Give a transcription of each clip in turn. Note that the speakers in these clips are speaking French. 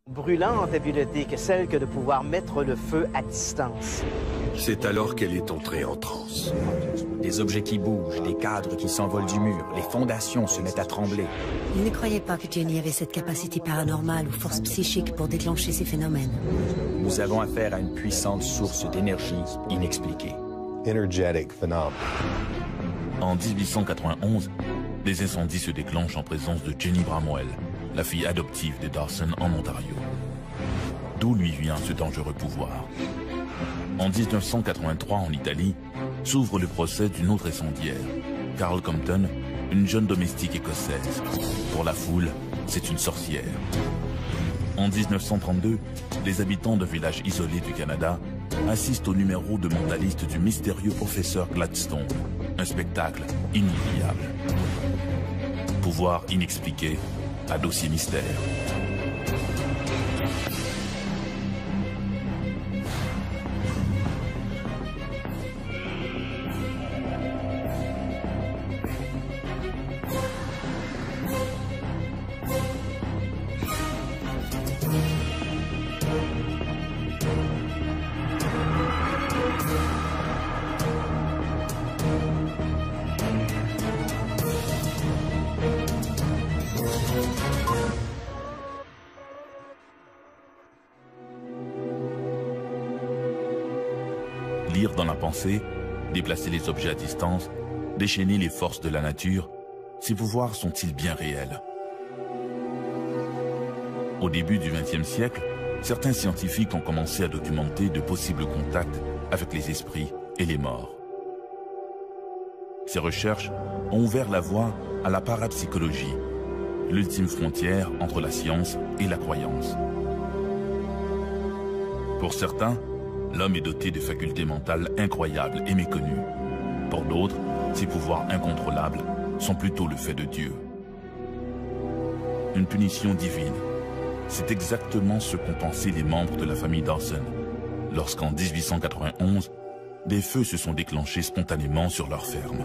Brûlante habileté que celle que de pouvoir mettre le feu à distance. C'est alors qu'elle est entrée en transe. Des objets qui bougent, des cadres qui s'envolent du mur, les fondations se mettent à trembler. Il ne croyait pas que Jenny avait cette capacité paranormale ou force psychique pour déclencher ces phénomènes. Nous avons affaire à une puissante source d'énergie inexpliquée. Energetic phenomenon. En 1891, des incendies se déclenchent en présence de Jenny Bramwell, la fille adoptive des Dawson en Ontario. D'où lui vient ce dangereux pouvoir. En 1983, en Italie, s'ouvre le procès d'une autre incendiaire, Carol Compton, une jeune domestique écossaise. Pour la foule, c'est une sorcière. En 1932, les habitants d'un village isolé du Canada assistent au numéro de mentaliste du mystérieux professeur Gladstone, un spectacle inoubliable. Pouvoir inexpliqué à dossier mystère. Lire dans la pensée, déplacer les objets à distance, déchaîner les forces de la nature, ces pouvoirs sont-ils bien réels? Au début du XXe siècle, certains scientifiques ont commencé à documenter de possibles contacts avec les esprits et les morts. Ces recherches ont ouvert la voie à la parapsychologie, l'ultime frontière entre la science et la croyance. Pour certains, l'homme est doté de facultés mentales incroyables et méconnues. Pour d'autres, ses pouvoirs incontrôlables sont plutôt le fait de Dieu. Une punition divine. C'est exactement ce qu'ont pensé les membres de la famille Dawson, lorsqu'en 1891, des feux se sont déclenchés spontanément sur leur ferme.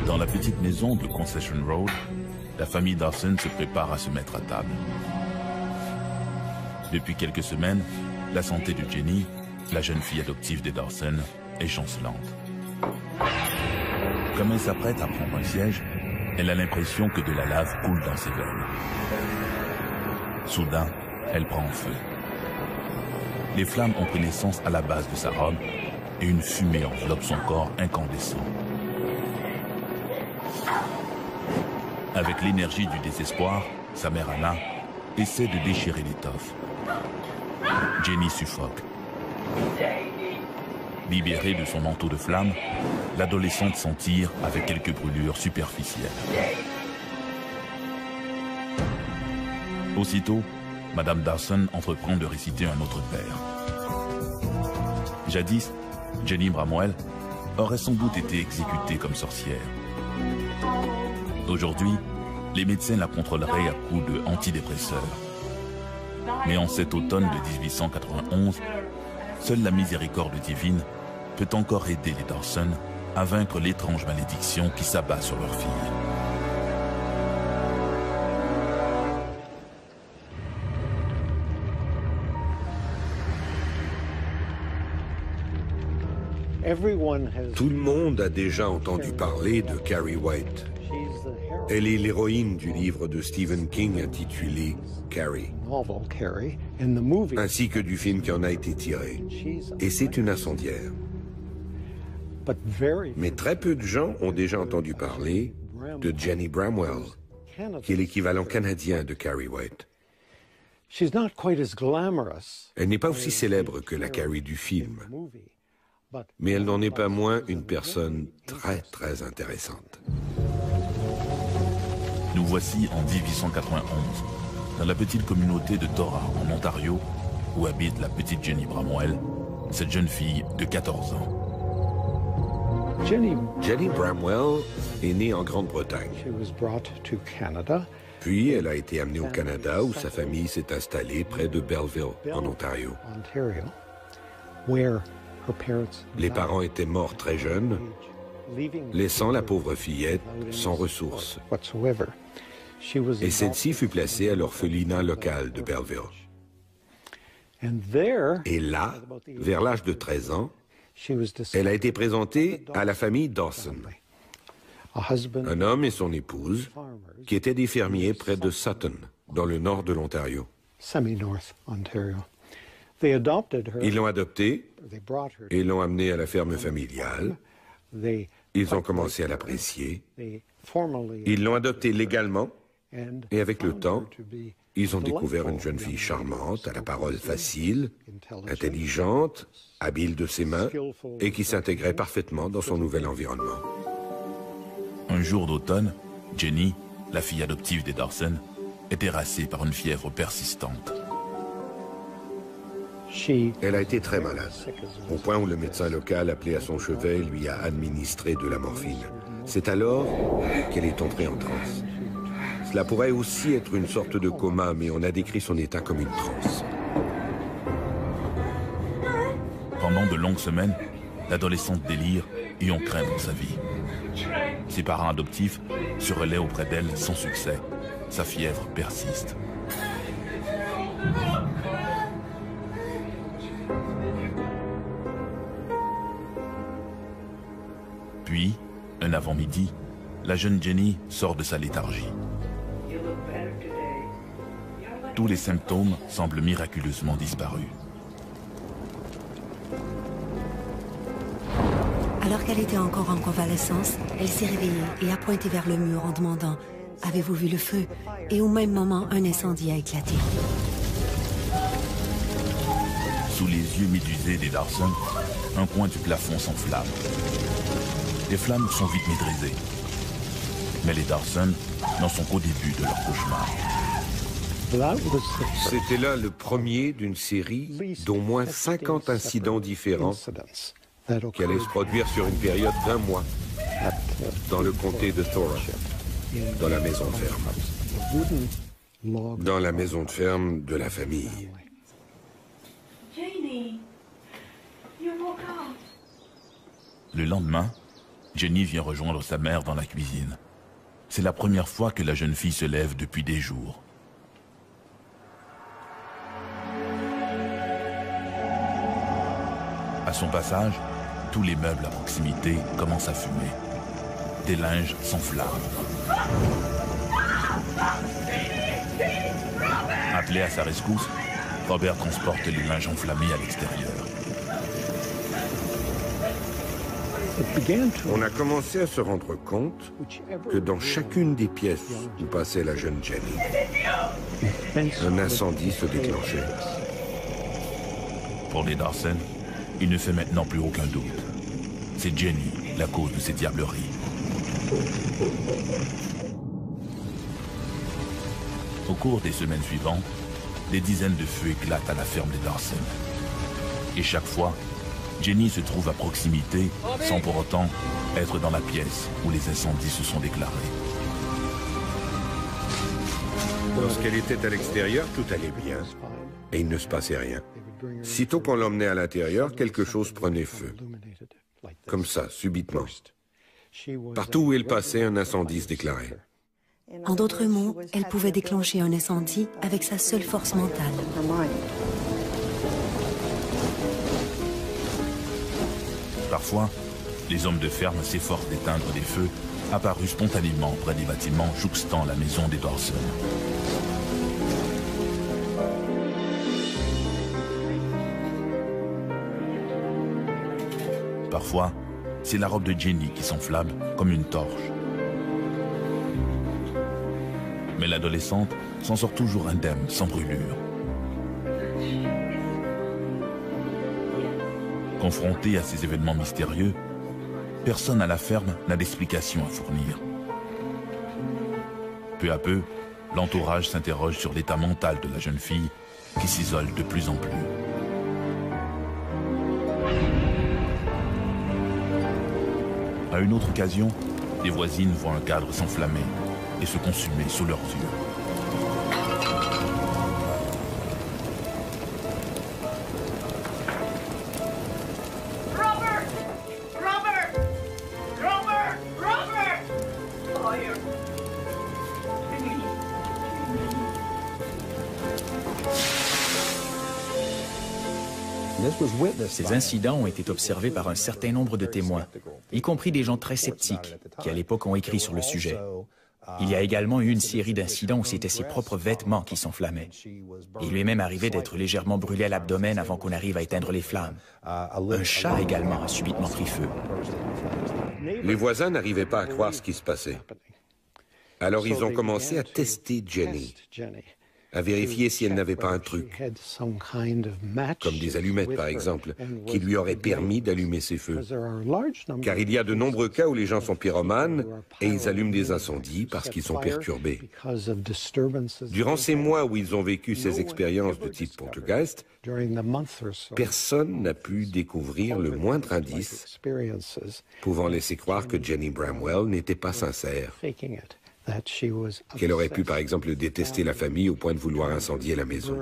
Dans la petite maison de Concession Road, la famille Dawson se prépare à se mettre à table. Depuis quelques semaines, la santé de Jenny, la jeune fille adoptive des Dawson, est chancelante. Comme elle s'apprête à prendre un siège, elle a l'impression que de la lave coule dans ses veines. Soudain, elle prend feu. Les flammes ont pris naissance à la base de sa robe et une fumée enveloppe son corps incandescent. Avec l'énergie du désespoir, sa mère Anna essaie de déchirer l'étoffe. Jenny suffoque. Libérée de son manteau de flammes, l'adolescente s'en tire avec quelques brûlures superficielles. Aussitôt, Madame Dawson entreprend de réciter un autre père. Jadis, Jenny Bramwell aurait sans doute été exécutée comme sorcière. Aujourd'hui, les médecins la contrôleraient à coups de antidépresseurs. Mais en cet automne de 1891, seule la miséricorde divine peut encore aider les Dawson à vaincre l'étrange malédiction qui s'abat sur leur fille. Tout le monde a déjà entendu parler de Carrie White. Elle est l'héroïne du livre de Stephen King intitulé Carrie, ainsi que du film qui en a été tiré. Et c'est une incendiaire. Mais très peu de gens ont déjà entendu parler de Jenny Bramwell, qui est l'équivalent canadien de Carrie White. Elle n'est pas aussi célèbre que la Carrie du film, mais elle n'en est pas moins une personne très intéressante. Nous voici en 1891, dans la petite communauté de Tora, en Ontario, où habite la petite Jenny Bramwell, cette jeune fille de 14 ans. Jenny Bramwell est née en Grande-Bretagne. Puis elle a été amenée au Canada, où sa famille s'est installée près de Belleville, en Ontario. Les parents étaient morts très jeunes laissant la pauvre fillette sans ressources. Et celle-ci fut placée à l'orphelinat local de Belleville. Et là, vers l'âge de 13 ans, elle a été présentée à la famille Dawson, un homme et son épouse, qui étaient des fermiers près de Sutton, dans le nord de l'Ontario. Ils l'ont adoptée et l'ont amenée à la ferme familiale. Ils ont commencé à l'apprécier. Ils l'ont adoptée légalement et avec le temps, ils ont découvert une jeune fille charmante, à la parole facile, intelligente, habile de ses mains et qui s'intégrait parfaitement dans son nouvel environnement. Un jour d'automne, Jenny, la fille adoptive des Dawson, est terrassée par une fièvre persistante. Elle a été très malade, au point où le médecin local appelé à son chevet lui a administré de la morphine. C'est alors qu'elle est entrée en transe. Cela pourrait aussi être une sorte de coma, mais on a décrit son état comme une transe. Pendant de longues semaines, l'adolescente délire et on craint pour sa vie. Ses parents adoptifs se relaient auprès d'elle sans succès. Sa fièvre persiste. Puis, un avant-midi, la jeune Jenny sort de sa léthargie. Tous les symptômes semblent miraculeusement disparus. Alors qu'elle était encore en convalescence, elle s'est réveillée et a pointé vers le mur en demandant « Avez-vous vu le feu ?» Et au même moment, un incendie a éclaté. Sous les yeux médusés des Dawson, un coin du plafond s'enflamme. Les flammes sont vite maîtrisées. Mais les Dawson n'en sont qu'au début de leur cauchemar. C'était là le premier d'une série d'au moins 50 incidents différents qui allaient se produire sur une période d'1 mois dans le comté de Thorold, dans la maison de ferme. Dans la maison de ferme de la famille. Le lendemain, Jenny vient rejoindre sa mère dans la cuisine. C'est la première fois que la jeune fille se lève depuis des jours. À son passage, tous les meubles à proximité commencent à fumer. Des linges s'enflamment. Appelé à sa rescousse, Robert transporte les linges enflammés à l'extérieur. On a commencé à se rendre compte que dans chacune des pièces où passait la jeune Jenny, un incendie se déclenchait. Pour les Dawson, il ne fait maintenant plus aucun doute. C'est Jenny la cause de ces diableries. Au cours des semaines suivantes, des dizaines de feux éclatent à la ferme des Dawson. Et chaque fois, Jenny se trouve à proximité sans pour autant être dans la pièce où les incendies se sont déclarés. Lorsqu'elle était à l'extérieur, tout allait bien et il ne se passait rien. Sitôt qu'on l'emmenait à l'intérieur, quelque chose prenait feu. Comme ça, subitement. Partout où elle passait, un incendie se déclarait. En d'autres mots, elle pouvait déclencher un incendie avec sa seule force mentale. Parfois, les hommes de ferme s'efforcent d'éteindre des feux apparus spontanément près des bâtiments jouxtant la maison des Dawson. Parfois, c'est la robe de Jenny qui s'enflamme comme une torche. Mais l'adolescente s'en sort toujours indemne, sans brûlure. Confrontée à ces événements mystérieux, personne à la ferme n'a d'explication à fournir. Peu à peu, l'entourage s'interroge sur l'état mental de la jeune fille qui s'isole de plus en plus. À une autre occasion, les voisines voient un cadre s'enflammer et se consumer sous leurs yeux. Robert! Robert! Robert! Ces incidents ont été observés par un certain nombre de témoins, y compris des gens très sceptiques qui à l'époque ont écrit sur le sujet. Il y a également eu une série d'incidents où c'était ses propres vêtements qui s'enflammaient. Il lui est même arrivé d'être légèrement brûlé à l'abdomen avant qu'on arrive à éteindre les flammes. Un chat également a subitement pris feu. Les voisins n'arrivaient pas à croire ce qui se passait. Alors ils ont commencé à tester Jenny, à vérifier si elle n'avait pas un truc, comme des allumettes par exemple, qui lui auraient permis d'allumer ses feux. Car il y a de nombreux cas où les gens sont pyromanes et ils allument des incendies parce qu'ils sont perturbés. Durant ces mois où ils ont vécu ces expériences de type poltergeist, personne n'a pu découvrir le moindre indice pouvant laisser croire que Jenny Bramwell n'était pas sincère. Qu'elle aurait pu, par exemple, détester la famille au point de vouloir incendier la maison.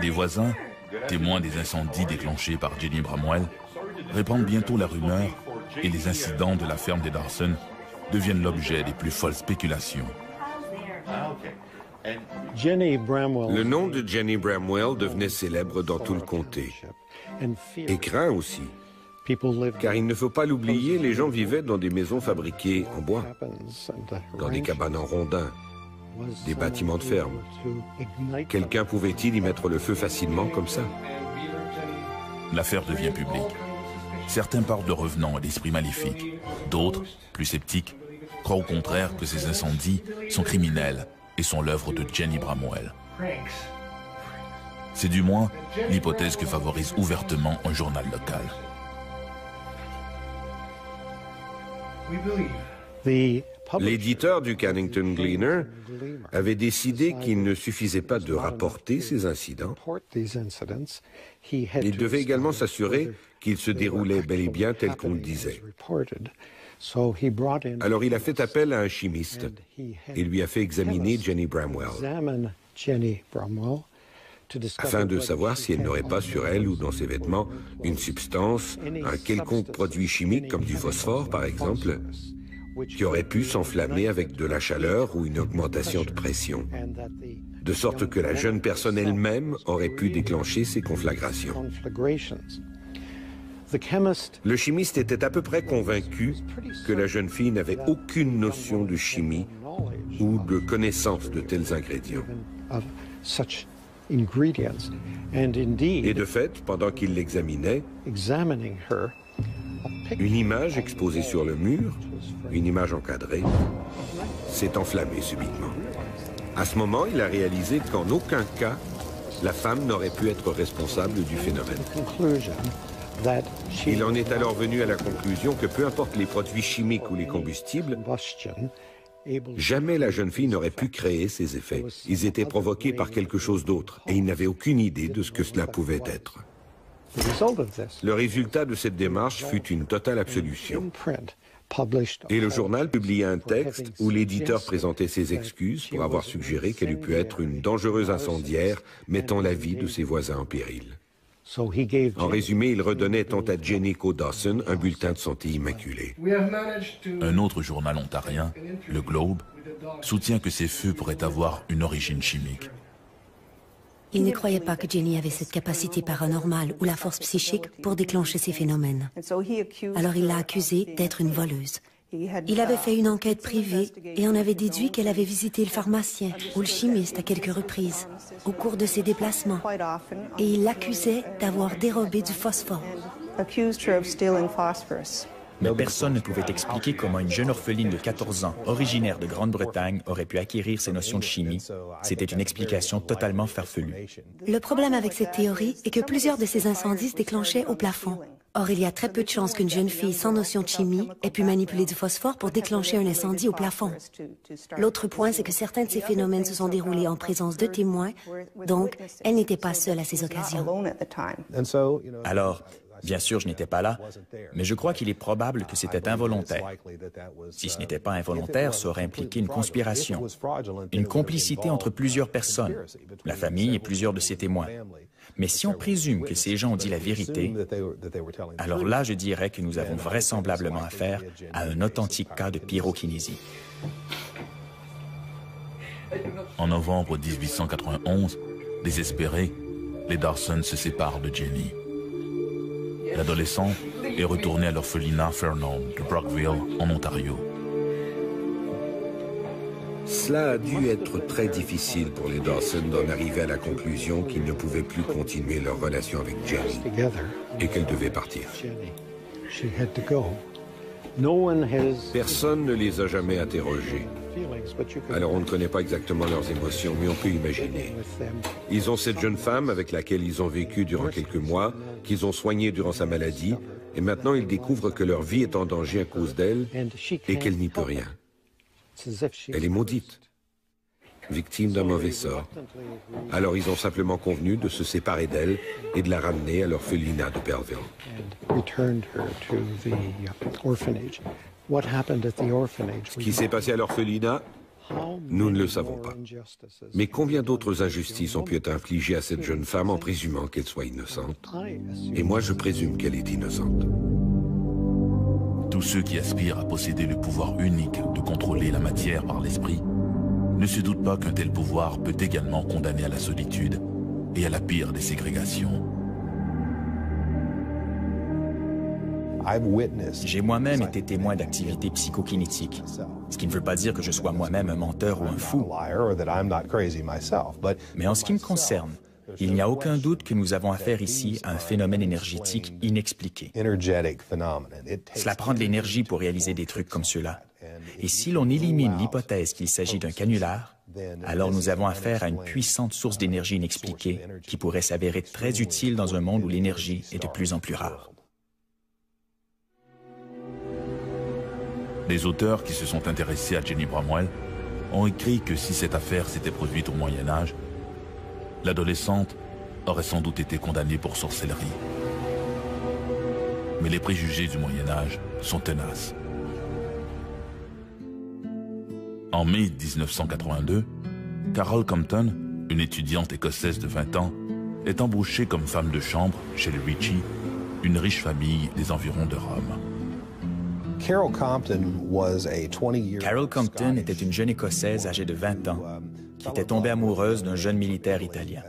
Des voisins, témoins des incendies déclenchés par Jenny Bramwell, répandent bientôt la rumeur et les incidents de la ferme des Dawson deviennent l'objet des plus folles spéculations. Le nom de Jenny Bramwell devenait célèbre dans tout le comté. Et craint aussi. Car il ne faut pas l'oublier, les gens vivaient dans des maisons fabriquées en bois, dans des cabanes en rondins, des bâtiments de ferme. Quelqu'un pouvait-il y mettre le feu facilement comme ça? L'affaire devient publique. Certains parlent de revenants et d'esprits maléfiques. D'autres, plus sceptiques, croient au contraire que ces incendies sont criminels et sont l'œuvre de Jenny Bramwell. C'est du moins l'hypothèse que favorise ouvertement un journal local. L'éditeur du Cannington Gleaner avait décidé qu'il ne suffisait pas de rapporter ces incidents. Il devait également s'assurer qu'ils se déroulaient bel et bien tel qu'on le disait. Alors il a fait appel à un chimiste et lui a fait examiner Jenny Bramwell afin de savoir si elle n'aurait pas sur elle ou dans ses vêtements une substance, un quelconque produit chimique comme du phosphore par exemple, qui aurait pu s'enflammer avec de la chaleur ou une augmentation de pression, de sorte que la jeune personne elle-même aurait pu déclencher ces conflagrations. Le chimiste était à peu près convaincu que la jeune fille n'avait aucune notion de chimie ou de connaissance de tels ingrédients. Et de fait, pendant qu'il l'examinait, une image exposée sur le mur, une image encadrée, s'est enflammée subitement. À ce moment, il a réalisé qu'en aucun cas, la femme n'aurait pu être responsable du phénomène. Il en est alors venu à la conclusion que peu importe les produits chimiques ou les combustibles, jamais la jeune fille n'aurait pu créer ces effets. Ils étaient provoqués par quelque chose d'autre et il n'avait aucune idée de ce que cela pouvait être. Le résultat de cette démarche fut une totale absolution. Et le journal publia un texte où l'éditeur présentait ses excuses pour avoir suggéré qu'elle eût pu être une dangereuse incendiaire mettant la vie de ses voisins en péril. En résumé, il redonnait tant à Jenny qu'au Dawson un bulletin de santé immaculé. Un autre journal ontarien, le Globe, soutient que ces feux pourraient avoir une origine chimique. Il ne croyait pas que Jenny avait cette capacité paranormale ou la force psychique pour déclencher ces phénomènes. Alors il l'a accusée d'être une voleuse. Il avait fait une enquête privée et en avait déduit qu'elle avait visité le pharmacien ou le chimiste à quelques reprises au cours de ses déplacements. Et il l'accusait d'avoir dérobé du phosphore. Mais personne ne pouvait expliquer comment une jeune orpheline de 14 ans, originaire de Grande-Bretagne, aurait pu acquérir ces notions de chimie. C'était une explication totalement farfelue. Le problème avec cette théorie est que plusieurs de ces incendies se déclenchaient au plafond. Or, il y a très peu de chances qu'une jeune fille sans notion de chimie ait pu manipuler du phosphore pour déclencher un incendie au plafond. L'autre point, c'est que certains de ces phénomènes se sont déroulés en présence de témoins, donc elle n'était pas seule à ces occasions. Alors, bien sûr, je n'étais pas là, mais je crois qu'il est probable que c'était involontaire. Si ce n'était pas involontaire, ça aurait impliqué une conspiration, une complicité entre plusieurs personnes, la famille et plusieurs de ses témoins. Mais si on présume que ces gens ont dit la vérité, alors là, je dirais que nous avons vraisemblablement affaire à un authentique cas de pyrokinésie. En novembre 1891, désespérés, les Dawson se séparent de Jenny. L'adolescente est retournée à l'orphelinat Fernald de Brockville, en Ontario. Cela a dû être très difficile pour les Dawson d'en arriver à la conclusion qu'ils ne pouvaient plus continuer leur relation avec Jenny et qu'elle devait partir. Personne ne les a jamais interrogés. Alors on ne connaît pas exactement leurs émotions, mais on peut imaginer. Ils ont cette jeune femme avec laquelle ils ont vécu durant quelques mois, qu'ils ont soignée durant sa maladie, et maintenant ils découvrent que leur vie est en danger à cause d'elle et qu'elle n'y peut rien. Elle est maudite, victime d'un mauvais sort. Alors ils ont simplement convenu de se séparer d'elle et de la ramener à l'orphelinat de Belleville. Ce qui s'est passé à l'orphelinat, nous ne le savons pas. Mais combien d'autres injustices ont pu être infligées à cette jeune femme en présumant qu'elle soit innocente? Et moi, je présume qu'elle est innocente. Tous ceux qui aspirent à posséder le pouvoir unique de contrôler la matière par l'esprit ne se doutent pas qu'un tel pouvoir peut également condamner à la solitude et à la pire des ségrégations. J'ai moi-même été témoin d'activités psychokinétiques, ce qui ne veut pas dire que je sois moi-même un menteur ou un fou. Mais en ce qui me concerne, il n'y a aucun doute que nous avons affaire ici à un phénomène énergétique inexpliqué. Cela prend de l'énergie pour réaliser des trucs comme cela. Et si l'on élimine l'hypothèse qu'il s'agit d'un canular, alors nous avons affaire à une puissante source d'énergie inexpliquée qui pourrait s'avérer très utile dans un monde où l'énergie est de plus en plus rare. Les auteurs qui se sont intéressés à Jenny Bramwell ont écrit que si cette affaire s'était produite au Moyen Âge, l'adolescente aurait sans doute été condamnée pour sorcellerie. Mais les préjugés du Moyen Âge sont tenaces. En mai 1982, Carol Compton, une étudiante écossaise de 20 ans, est embauchée comme femme de chambre chez les Ritchie, une riche famille des environs de Rome. Carol Compton était une jeune Écossaise âgée de 20 ans qui était tombée amoureuse d'un jeune militaire italien.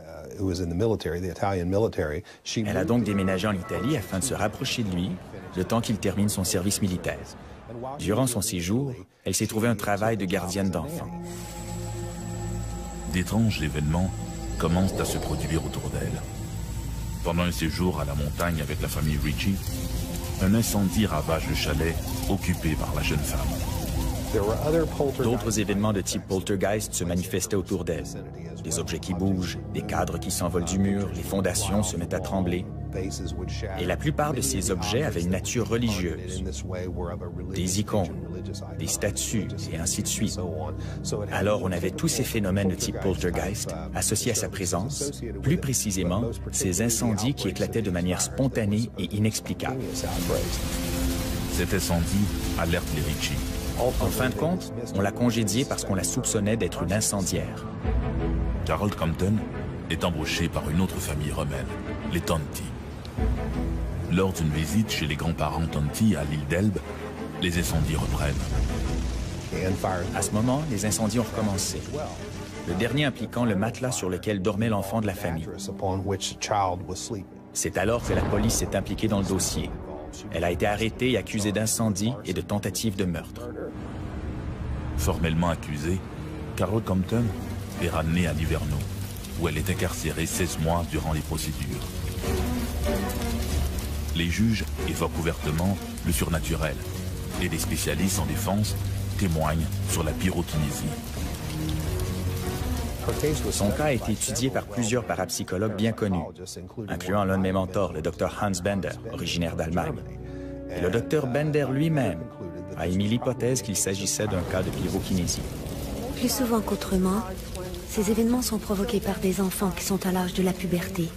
Elle a donc déménagé en Italie afin de se rapprocher de lui, le temps qu'il termine son service militaire. Durant son séjour, elle s'est trouvée un travail de gardienne d'enfants. D'étranges événements commencent à se produire autour d'elle. Pendant un séjour à la montagne avec la famille Ritchie, un incendie ravage le chalet occupé par la jeune femme. D'autres événements de type poltergeist se manifestaient autour d'elle. Des objets qui bougent, des cadres qui s'envolent du mur, les fondations se mettent à trembler. Et la plupart de ces objets avaient une nature religieuse. Des icônes, des statues et ainsi de suite. Alors on avait tous ces phénomènes de type poltergeist associés à sa présence, plus précisément ces incendies qui éclataient de manière spontanée et inexplicable. Cet incendie alerte les Ritchie. En fin de compte, on l'a congédiée parce qu'on la soupçonnait d'être une incendiaire. Carol Compton est embauchée par une autre famille romaine, les Tonti. Lors d'une visite chez les grands-parents Tonti à l'île d'Elbe, les incendies reprennent. À ce moment, les incendies ont recommencé. Le dernier impliquant le matelas sur lequel dormait l'enfant de la famille. C'est alors que la police s'est impliquée dans le dossier. Elle a été arrêtée et accusée d'incendie et de tentative de meurtre. Formellement accusée, Carol Compton est ramenée à Liverno, où elle est incarcérée 16 mois durant les procédures. Les juges évoquent ouvertement le surnaturel et des spécialistes en défense témoignent sur la pyrokinésie. Son cas a été étudié par plusieurs parapsychologues bien connus, incluant l'un de mes mentors, le Dr Hans Bender, originaire d'Allemagne. Et le Dr Bender lui-même a émis l'hypothèse qu'il s'agissait d'un cas de pyrokinésie. Plus souvent qu'autrement, ces événements sont provoqués par des enfants qui sont à l'âge de la puberté,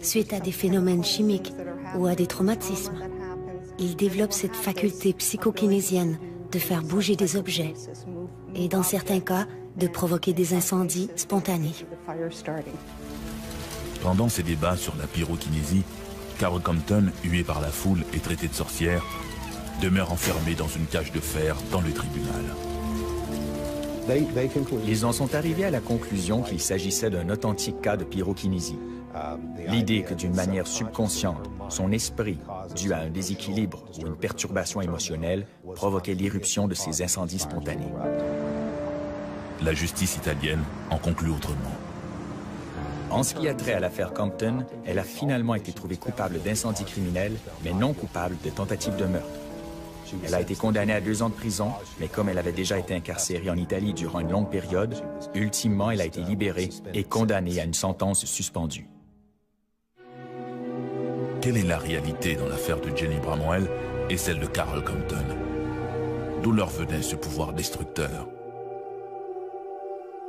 suite à des phénomènes chimiques ou à des traumatismes. Ils développent cette faculté psychokinésienne de faire bouger des objets et, dans certains cas, de provoquer des incendies spontanés. Pendant ces débats sur la pyrokinésie, Carol Compton, huée par la foule et traitée de sorcière, demeure enfermée dans une cage de fer dans le tribunal. Ils en sont arrivés à la conclusion qu'il s'agissait d'un authentique cas de pyrokinésie. L'idée que d'une manière subconsciente, son esprit, dû à un déséquilibre ou une perturbation émotionnelle, provoquait l'irruption de ces incendies spontanés. La justice italienne en conclut autrement. En ce qui a trait à l'affaire Compton, elle a finalement été trouvée coupable d'incendie criminel, mais non coupable de tentative de meurtre. Elle a été condamnée à 2 ans de prison, mais comme elle avait déjà été incarcérée en Italie durant une longue période, ultimement elle a été libérée et condamnée à une sentence suspendue. Quelle est la réalité dans l'affaire de Jenny Bramwell et celle de Carol Compton? D'où leur venait ce pouvoir destructeur?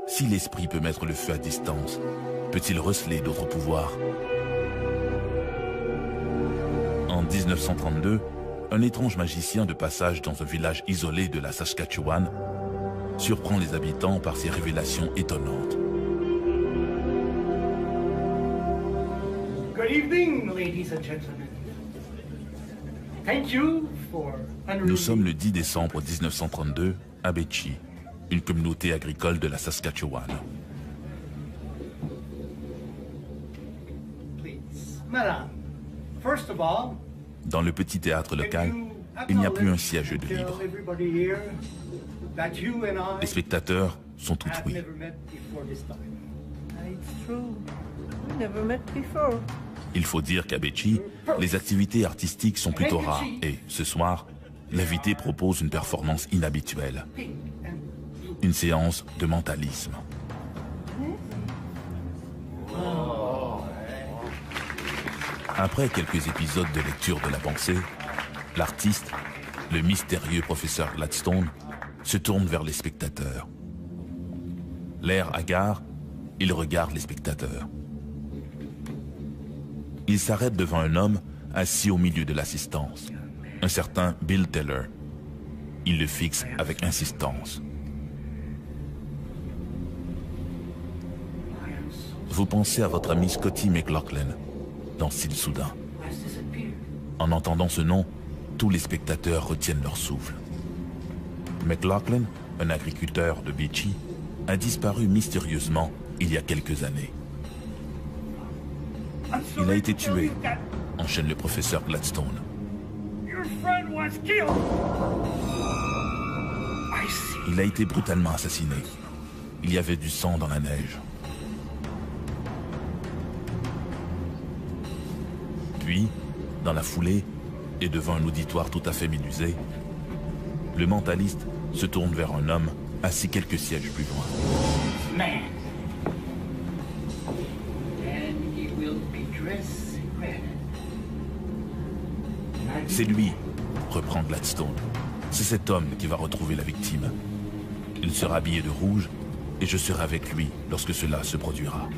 Si l'esprit peut mettre le feu à distance, peut-il receler d'autres pouvoirs? En 1932, un étrange magicien de passage dans un village isolé de la Saskatchewan surprend les habitants par ses révélations étonnantes. Good evening, ladies and gentlemen. Thank you for Nous sommes le 10 décembre 1932 à Beachy, une communauté agricole de la Saskatchewan. Please, madame. First of all, dans le petit théâtre local, il n'y a plus un siège de libre. Les spectateurs sont tout oui. Il faut dire qu'à Beachy, les activités artistiques sont plutôt rares et, ce soir, l'invité propose une performance inhabituelle. Une séance de mentalisme. Après quelques épisodes de lecture de la pensée, l'artiste, le mystérieux professeur Gladstone, se tourne vers les spectateurs. L'air hagard, il regarde les spectateurs. Il s'arrête devant un homme assis au milieu de l'assistance, un certain Bill Taylor. Il le fixe avec insistance. Vous pensez à votre ami Scotty McLaughlin, dans style soudain. En entendant ce nom, tous les spectateurs retiennent leur souffle. McLaughlin, un agriculteur de Beachy, a disparu mystérieusement il y a quelques années. Il a été tué, enchaîne le professeur Gladstone. Il a été brutalement assassiné. Il y avait du sang dans la neige. Puis, dans la foulée, et devant un auditoire tout à fait médusé, le mentaliste se tourne vers un homme assis quelques sièges plus loin. C'est lui, reprend Gladstone. C'est cet homme qui va retrouver la victime. Il sera habillé de rouge et je serai avec lui lorsque cela se produira.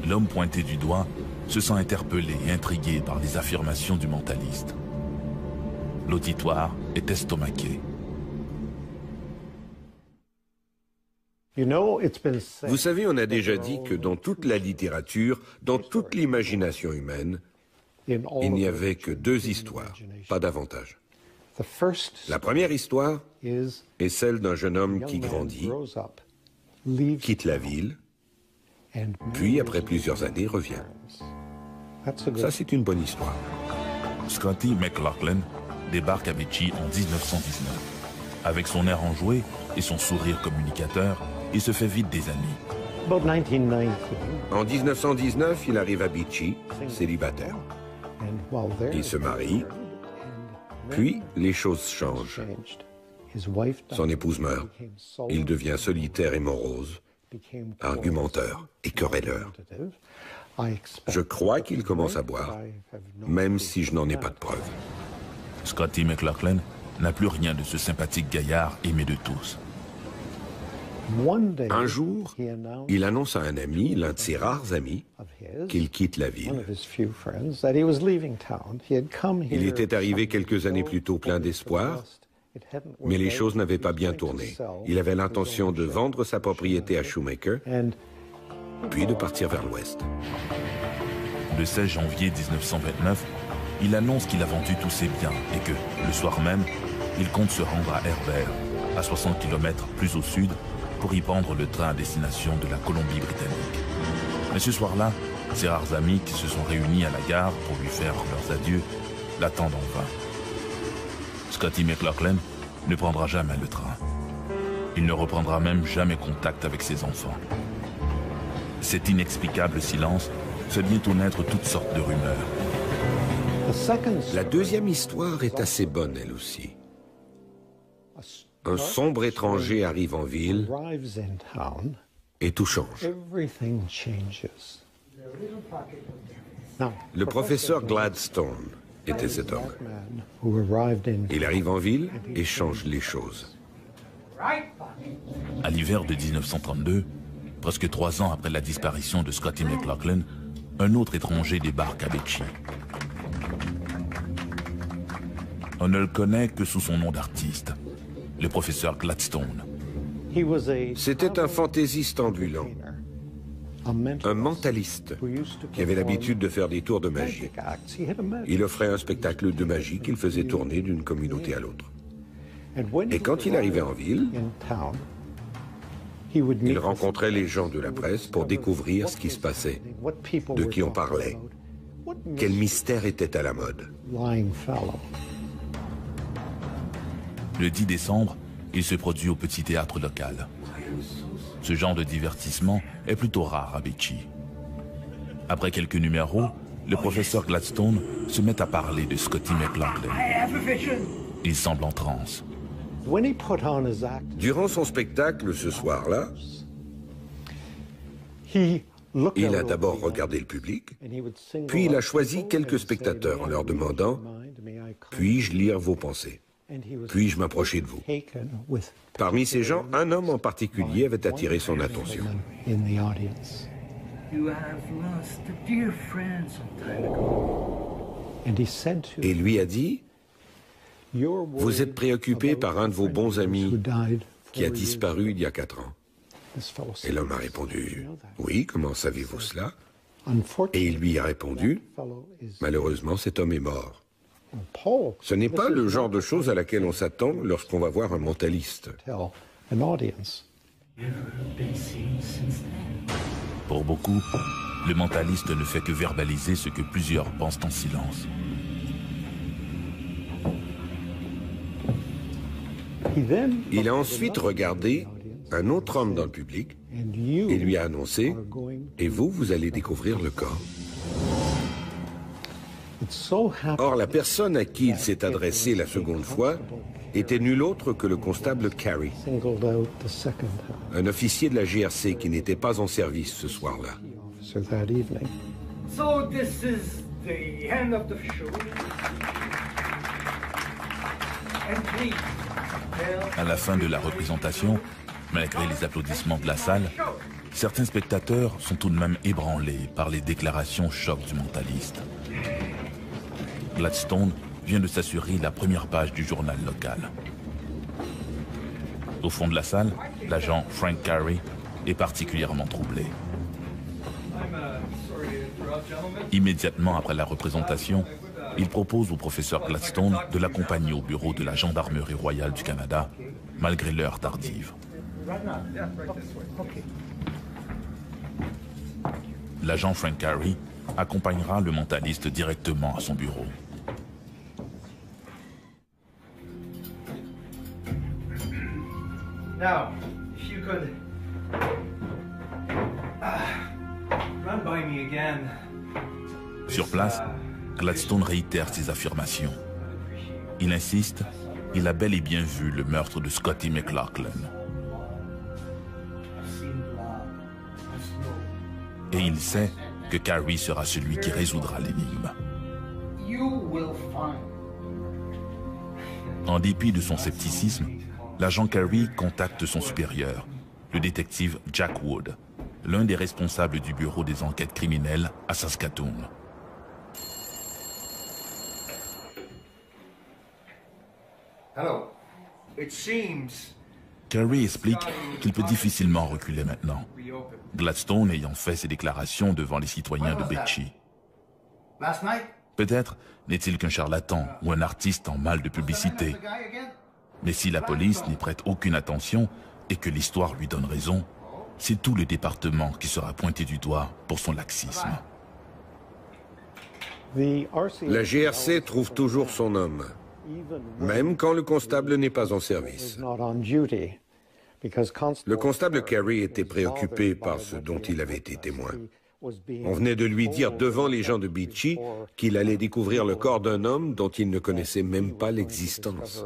L'homme pointé du doigt se sent interpellé et intrigué par les affirmations du mentaliste. L'auditoire est estomaqué. Vous savez, on a déjà dit que dans toute la littérature, dans toute l'imagination humaine, il n'y avait que 2 histoires, pas davantage. La première histoire est celle d'un jeune homme qui grandit, quitte la ville, puis après plusieurs années revient. Ça, c'est une bonne histoire. Scotty McLaughlin débarque à Beachy en 1919. Avec son air enjoué et son sourire communicateur, il se fait vite des amis. En 1919, il arrive à Beachy, célibataire. Il se marie, puis les choses changent. Son épouse meurt. Il devient solitaire et morose, argumenteur et querelleur. Je crois qu'il commence à boire, même si je n'en ai pas de preuves. Scotty McLaughlin n'a plus rien de ce sympathique gaillard aimé de tous. Un jour, il annonce à un ami, l'un de ses rares amis, qu'il quitte la ville. Il était arrivé quelques années plus tôt plein d'espoir, mais les choses n'avaient pas bien tourné. Il avait l'intention de vendre sa propriété à Shoemaker, puis de partir vers l'ouest. Le 16 janvier 1929, il annonce qu'il a vendu tous ses biens et que, le soir même, il compte se rendre à Herbert, à 60 km plus au sud, pour y prendre le train à destination de la Colombie-Britannique. Mais ce soir-là, ses rares amis qui se sont réunis à la gare pour lui faire leurs adieux l'attendent en vain. Scotty McLaughlin ne prendra jamais le train. Il ne reprendra même jamais contact avec ses enfants. Cet inexplicable silence fait bientôt naître toutes sortes de rumeurs. La deuxième histoire est assez bonne, elle aussi. Un sombre étranger arrive en ville et tout change. Le professeur Gladstone était cet homme. Il arrive en ville et change les choses. À l'hiver de 1932, presque 3 ans après la disparition de Scotty McLaughlin, un autre étranger débarque à Bechy. On ne le connaît que sous son nom d'artiste, le professeur Gladstone. C'était un fantaisiste ambulant, un mentaliste qui avait l'habitude de faire des tours de magie. Il offrait un spectacle de magie qu'il faisait tourner d'une communauté à l'autre. Et quand il arrivait en ville, il rencontrait les gens de la presse pour découvrir ce qui se passait, de qui on parlait, quel mystère était à la mode. Le 10 décembre, il se produit au petit théâtre local. Ce genre de divertissement est plutôt rare à Bechy. Après quelques numéros, le professeur Gladstone se met à parler de Scotty McLaughlin. Il semble en transe. Durant son spectacle ce soir-là, il a d'abord regardé le public, puis il a choisi quelques spectateurs en leur demandant « Puis-je lire vos pensées ? Puis-je m'approcher de vous ?» Parmi ces gens, un homme en particulier avait attiré son attention. Et lui a dit « Vous êtes préoccupé par un de vos bons amis qui a disparu il y a 4 ans. » Et l'homme a répondu « Oui, comment savez-vous cela ?» Et il lui a répondu « Malheureusement, cet homme est mort. » Ce n'est pas le genre de choses à laquelle on s'attend lorsqu'on va voir un mentaliste. Pour beaucoup, le mentaliste ne fait que verbaliser ce que plusieurs pensent en silence. Il a ensuite regardé un autre homme dans le public et lui a annoncé « Et vous, vous allez découvrir le corps. » Or, la personne à qui il s'est adressé la seconde fois était nul autre que le constable Carey, un officier de la GRC qui n'était pas en service ce soir-là. À la fin de la représentation, malgré les applaudissements de la salle, certains spectateurs sont tout de même ébranlés par les déclarations choc du mentaliste. Gladstone vient de s'assurer la première page du journal local. Au fond de la salle, l'agent Frank Carey est particulièrement troublé. Immédiatement après la représentation, il propose au professeur Gladstone de l'accompagner au bureau de la Gendarmerie royale du Canada, malgré l'heure tardive. L'agent Frank Carey accompagnera le mentaliste directement à son bureau. Now, if you could run by me again. Sur place, Gladstone réitère ses affirmations. Il insiste, il a bel et bien vu le meurtre de Scotty McLaughlin. Et il sait que Carey sera celui qui résoudra l'énigme. En dépit de son scepticisme, l'agent Carey contacte son supérieur, le détective Jack Wood, l'un des responsables du bureau des enquêtes criminelles à Saskatoon. Carey explique qu'il peut difficilement reculer maintenant, Gladstone ayant fait ses déclarations devant les citoyens de Bechy. Peut-être n'est-il qu'un charlatan ou un artiste en mal de publicité. Mais si la police n'y prête aucune attention et que l'histoire lui donne raison, c'est tout le département qui sera pointé du doigt pour son laxisme. La GRC trouve toujours son homme, même quand le constable n'est pas en service. Le constable Carey était préoccupé par ce dont il avait été témoin. On venait de lui dire devant les gens de Beachy qu'il allait découvrir le corps d'un homme dont il ne connaissait même pas l'existence.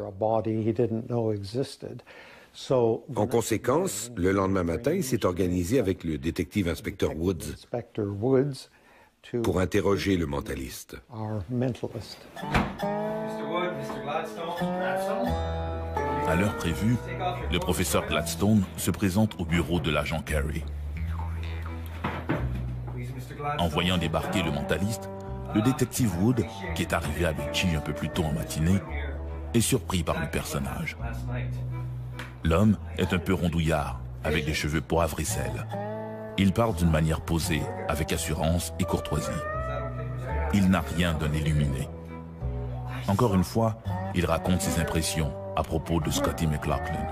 En conséquence, le lendemain matin, il s'est organisé avec le détective-inspecteur Woods pour interroger le mentaliste. À l'heure prévue, le professeur Gladstone se présente au bureau de l'agent Carey. En voyant débarquer le mentaliste, le détective Wood, qui est arrivé à Beachy un peu plus tôt en matinée, est surpris par le personnage. L'homme est un peu rondouillard, avec des cheveux poivre et sel. Il parle d'une manière posée, avec assurance et courtoisie. Il n'a rien d'un illuminé. Encore une fois, il raconte ses impressions à propos de Scotty McLaughlin.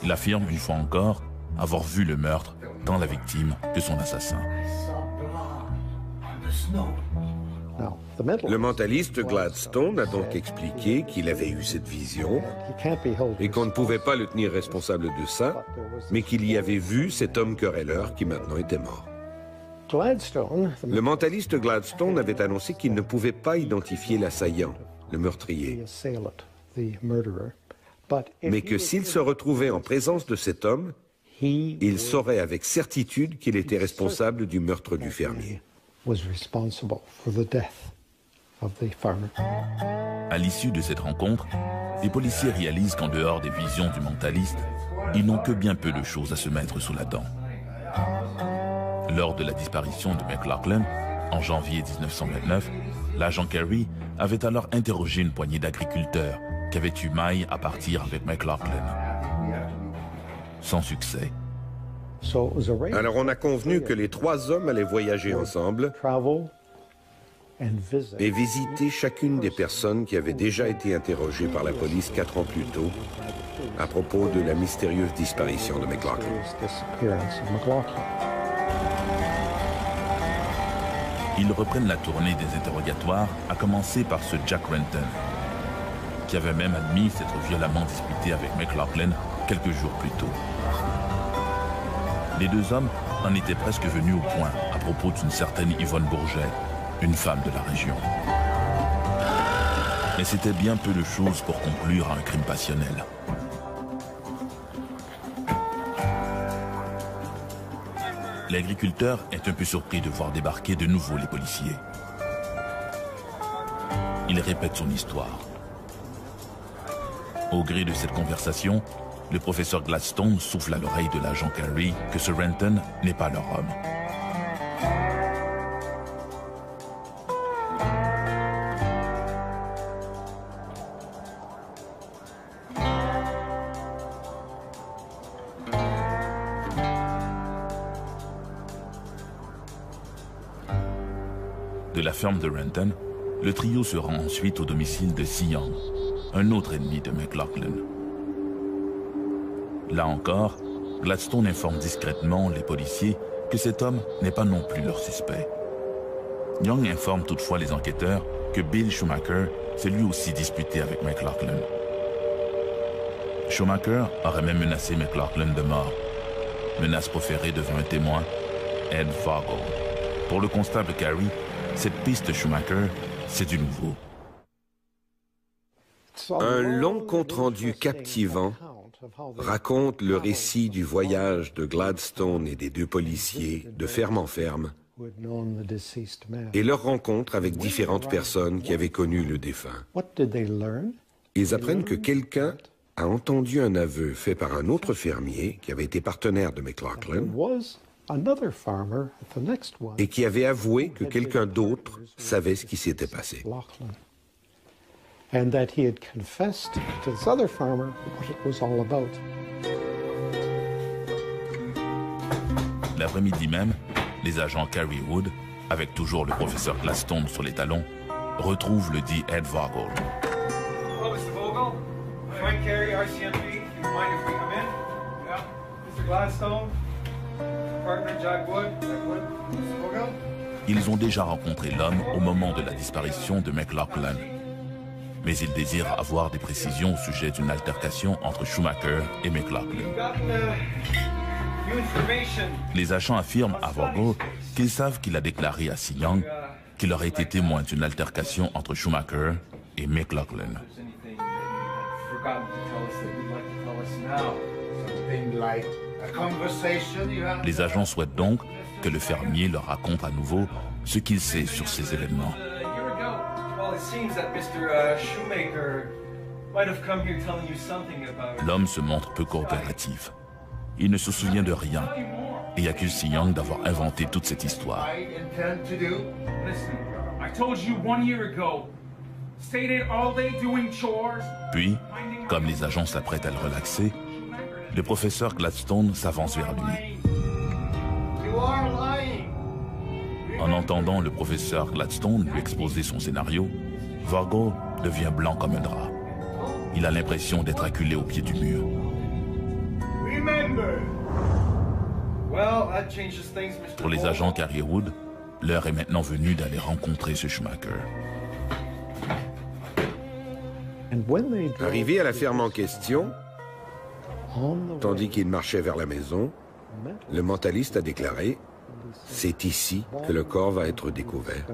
Il affirme une fois encore avoir vu le meurtre, tant la victime que son assassin. Le mentaliste Gladstone a donc expliqué qu'il avait eu cette vision et qu'on ne pouvait pas le tenir responsable de ça, mais qu'il y avait vu cet homme querelleur qui maintenant était mort. Le mentaliste Gladstone avait annoncé qu'il ne pouvait pas identifier l'assaillant, le meurtrier, mais que s'il se retrouvait en présence de cet homme, il saurait avec certitude qu'il était responsable du meurtre du fermier. À l'issue de cette rencontre, les policiers réalisent qu'en dehors des visions du mentaliste, ils n'ont que bien peu de choses à se mettre sous la dent. Lors de la disparition de McLaughlin, en janvier 1929, l'agent Carey avait alors interrogé une poignée d'agriculteurs qui avaient eu maille à partir avec McLaughlin. Sans succès. Alors on a convenu que les trois hommes allaient voyager ensemble et visiter chacune des personnes qui avaient déjà été interrogées par la police 4 ans plus tôt à propos de la mystérieuse disparition de McLaughlin. Ils reprennent la tournée des interrogatoires, à commencer par ce Jack Renton, qui avait même admis s'être violemment disputé avec McLaughlin quelques jours plus tôt. Les deux hommes en étaient presque venus au point à propos d'une certaine Yvonne Bourget, une femme de la région. Mais c'était bien peu de choses pour conclure à un crime passionnel. L'agriculteur est un peu surpris de voir débarquer de nouveau les policiers. Il répète son histoire. Au gré de cette conversation, le professeur Gladstone souffle à l'oreille de l'agent Carey que ce Renton n'est pas leur homme. De la ferme de Renton, le trio se rend ensuite au domicile de Sion, un autre ennemi de McLaughlin. Là encore, Gladstone informe discrètement les policiers que cet homme n'est pas non plus leur suspect. Young informe toutefois les enquêteurs que Bill Schumacher s'est lui aussi disputé avec McLaughlin. Schumacher aurait même menacé McLaughlin de mort. Menace proférée devant un témoin, Ed Vogel. Pour le constable Carey, cette piste Schumacher, c'est du nouveau. Un long compte-rendu captivant raconte le récit du voyage de Gladstone et des deux policiers de ferme en ferme et leur rencontre avec différentes personnes qui avaient connu le défunt. Ils apprennent que quelqu'un a entendu un aveu fait par un autre fermier qui avait été partenaire de McLaughlin et qui avait avoué que quelqu'un d'autre savait ce qui s'était passé. And that he had confessed to this other farmer what it was all about. L'après-midi même, les agents Carey Wood, avec toujours le professeur Gladstone sur les talons, retrouve le dit Ed Vargol. Hello, Mr. Vogel. Frank Carey, RCMP. Do you mind if we come in? Yeah. Mr. Gladstone. Partner Jack Wood. Mr. Vogel. Ils ont déjà rencontré l'homme au moment de la disparition de McLaughlin. Mais ils désirent avoir des précisions au sujet d'une altercation entre Schumacher et McLaughlin. Les agents affirment à Vargol qu'ils savent qu'il a déclaré à Si Young qu'il aurait été témoin d'une altercation entre Schumacher et McLaughlin. Les agents souhaitent donc que le fermier leur raconte à nouveau ce qu'il sait sur ces événements. L'homme se montre peu coopératif. Il ne se souvient de rien et accuse Si Young d'avoir inventé toute cette histoire. Puis, comme les agents s'apprêtent à le relaxer, le professeur Gladstone s'avance vers lui. En entendant le professeur Gladstone lui exposer son scénario, Vargol devient blanc comme un drap. Il a l'impression d'être acculé au pied du mur. Pour les agents Carey Wood, l'heure est maintenant venue d'aller rencontrer ce Schumacher. Arrivé à la ferme en question, tandis qu'il marchait vers la maison, le mentaliste a déclaré « C'est ici que le corps va être découvert ».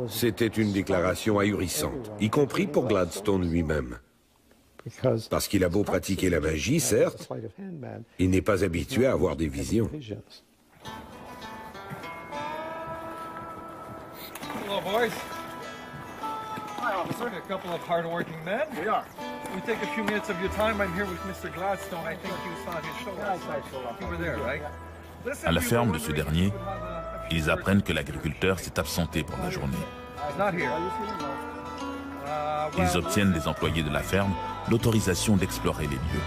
C'était une déclaration ahurissante, y compris pour Gladstone lui-même. Parce qu'il a beau pratiquer la magie, certes, il n'est pas habitué à avoir des visions. Hello, boys. Hi, officer. A couple of hard-working men. We are. We take a few minutes of your time. I'm here with Mr. Gladstone. I think you saw his show. You were there, right? À la ferme de ce dernier, ils apprennent que l'agriculteur s'est absenté pour la journée. Ils obtiennent des employés de la ferme l'autorisation d'explorer les lieux.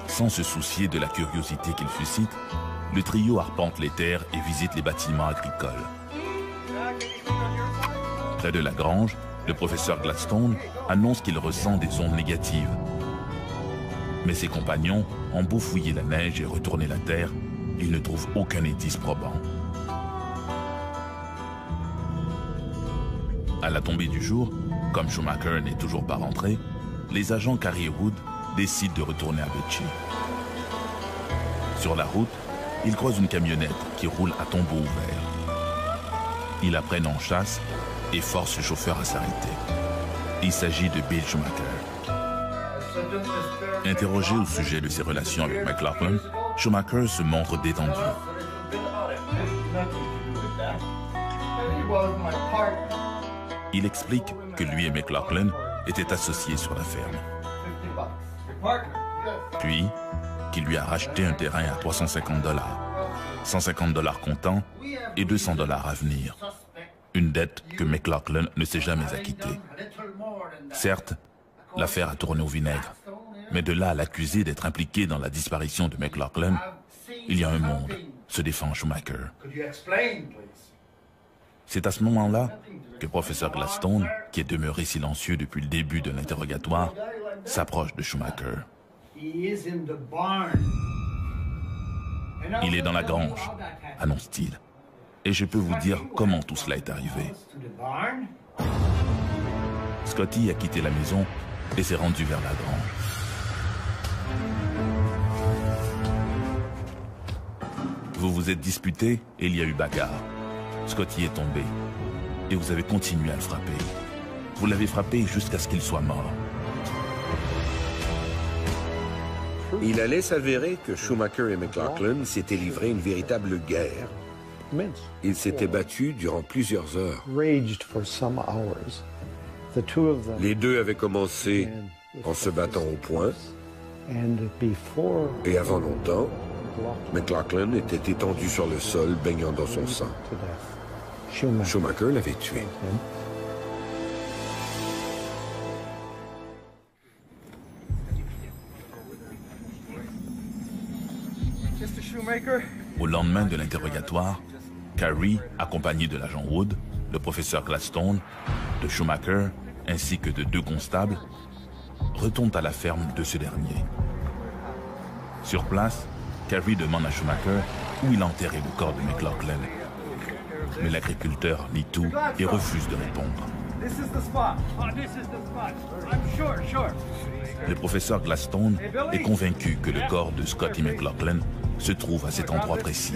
Sans se soucier de la curiosité qu'il suscite, le trio arpente les terres et visite les bâtiments agricoles. Près de la grange, le professeur Gladstone annonce qu'il ressent des ondes négatives. Mais ses compagnons ont beau fouiller la neige et retourner la terre, ils ne trouvent aucun indice probant. À la tombée du jour, comme Schumacher n'est toujours pas rentré, les agents Carey Wood décident de retourner à Becce. Sur la route, ils croisent une camionnette qui roule à tombeau ouvert. Ils la prennent en chasse et forcent le chauffeur à s'arrêter. Il s'agit de Bill Schumacher. Interrogé au sujet de ses relations avec McLaughlin, Schumacher se montre détendu. Il explique que lui et McLaughlin étaient associés sur la ferme. Puis, qu'il lui a racheté un terrain à $350, $150 comptant et $200 à venir. Une dette que McLaughlin ne s'est jamais acquittée. Certes, l'affaire a tourné au vinaigre, mais de là à l'accuser d'être impliqué dans la disparition de McLaughlin, il y a un monde, se défend Schumacher. C'est à ce moment-là que professeur Gladstone, qui est demeuré silencieux depuis le début de l'interrogatoire, s'approche de Schumacher. Il est dans la grange, annonce-t-il. Et je peux vous dire comment tout cela est arrivé. Scotty a quitté la maison et s'est rendu vers la grange. Vous vous êtes disputé et il y a eu bagarre. Scotty est tombé et vous avez continué à le frapper. Vous l'avez frappé jusqu'à ce qu'il soit mort. Il allait s'avérer que Schumacher et McLaughlin s'étaient livrés une véritable guerre. Ils s'étaient battus durant plusieurs heures. Les deux avaient commencé en se battant au poing. Et avant longtemps, McLaughlin était étendu sur le sol, baignant dans son sang. Schumacher l'avait tué. Au lendemain de l'interrogatoire, Carrie, accompagné de l'agent Wood, le professeur Gladstone, de Schumacher, ainsi que de 2 constables, retourne à la ferme de ce dernier. Sur place, Carrie demande à Schumacher où il a enterré le corps de McLaughlin. Mais l'agriculteur nie tout et refuse de répondre. Le professeur Gladstone est convaincu que le corps de Scotty McLaughlin se trouve à cet endroit précis.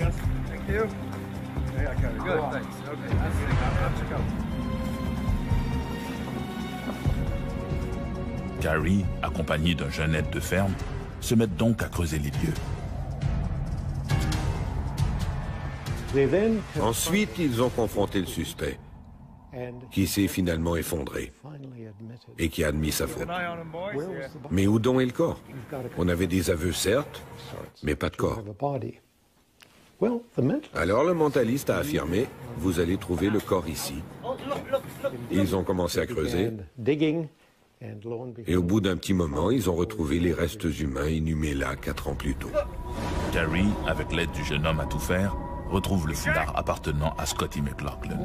Carrie, accompagné d'un jeune aide de ferme, se met donc à creuser les lieux. Ensuite, ils ont confronté le suspect, qui s'est finalement effondré et qui a admis sa faute. Mais où donc est le corps? On avait des aveux, certes, mais pas de corps. Alors le mentaliste a affirmé, vous allez trouver le corps ici. Ils ont commencé à creuser, et au bout d'un petit moment, ils ont retrouvé les restes humains inhumés là 4 ans plus tôt. Carrie, avec l'aide du jeune homme à tout faire, retrouve le foulard appartenant à Scotty McLaughlin.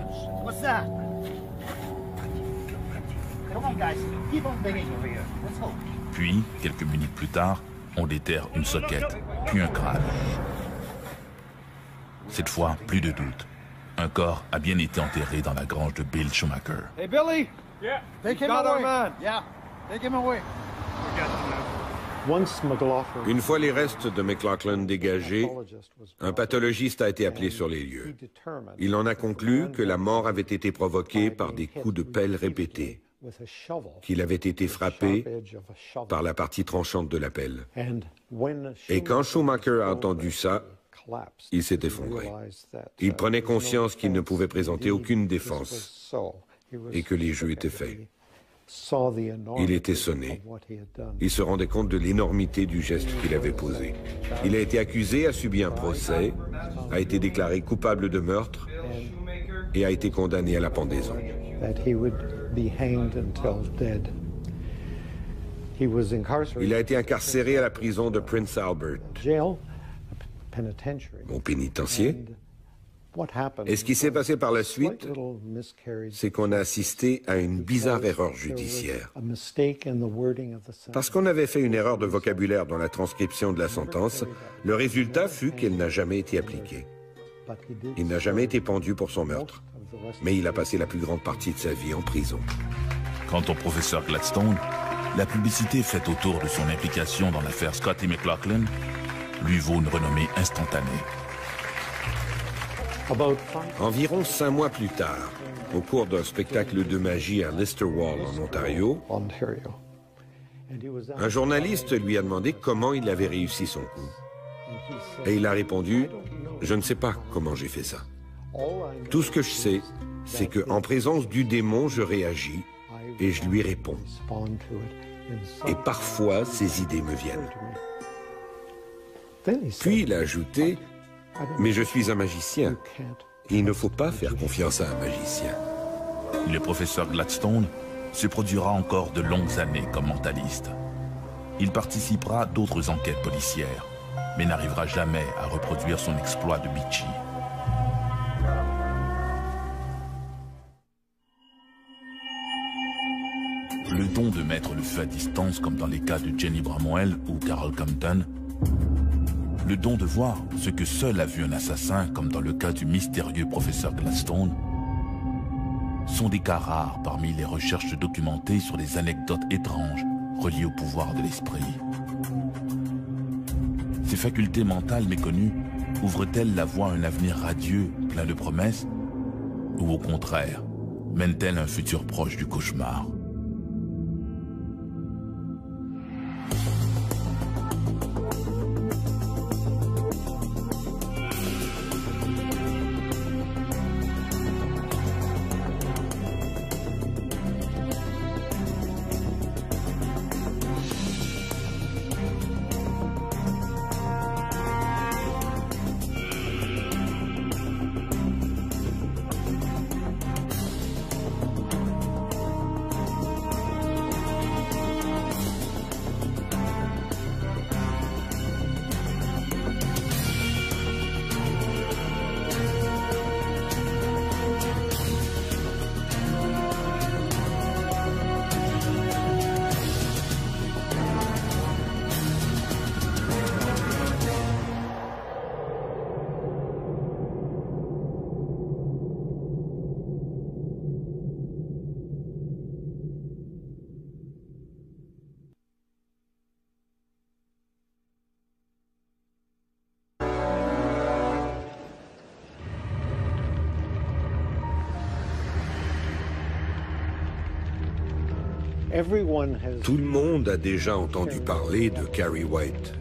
Puis, quelques minutes plus tard, on déterre une soquette, puis un crâne. Cette fois, plus de doute. Un corps a bien été enterré dans la grange de Bill Schumacher. Hey Billy! Yeah. Take him away. Man. Yeah. Take him away. Une fois les restes de McLaughlin dégagés, un pathologiste a été appelé sur les lieux. Il en a conclu que la mort avait été provoquée par des coups de pelle répétés, qu'il avait été frappé par la partie tranchante de la pelle. Et quand Schumacher a entendu ça, il s'est effondré. Il prenait conscience qu'il ne pouvait présenter aucune défense et que les jeux étaient faits. Il était sonné. Il se rendait compte de l'énormité du geste qu'il avait posé. Il a été accusé, a subi un procès, a été déclaré coupable de meurtre et a été condamné à la pendaison. Il a été incarcéré à la prison de Prince Albert, au pénitencier. Et ce qui s'est passé par la suite, c'est qu'on a assisté à une bizarre erreur judiciaire. Parce qu'on avait fait une erreur de vocabulaire dans la transcription de la sentence, le résultat fut qu'elle n'a jamais été appliquée. Il n'a jamais été pendu pour son meurtre, mais il a passé la plus grande partie de sa vie en prison. Quant au professeur Gladstone, la publicité faite autour de son implication dans l'affaire Scotty McLaughlin lui vaut une renommée instantanée. Environ 5 mois plus tard, au cours d'un spectacle de magie à Listerwall, en Ontario, un journaliste lui a demandé comment il avait réussi son coup. Et il a répondu « Je ne sais pas comment j'ai fait ça. Tout ce que je sais, c'est qu'en présence du démon, je réagis et je lui réponds. Et parfois, ces idées me viennent. » Puis il a ajouté « Mais je suis un magicien. Il ne faut pas faire confiance à un magicien. » Le professeur Gladstone se produira encore de longues années comme mentaliste. Il participera à d'autres enquêtes policières, mais n'arrivera jamais à reproduire son exploit de Beachy. Le don de mettre le feu à distance, comme dans les cas de Jenny Bramwell ou Carol Compton, le don de voir ce que seul a vu un assassin, comme dans le cas du mystérieux professeur Gladstone, sont des cas rares parmi les recherches documentées sur des anecdotes étranges reliées au pouvoir de l'esprit. Ces facultés mentales méconnues ouvrent-elles la voie à un avenir radieux, plein de promesses, ou au contraire, mènent-elles un futur proche du cauchemar? Tout le monde a déjà entendu parler de Carrie White.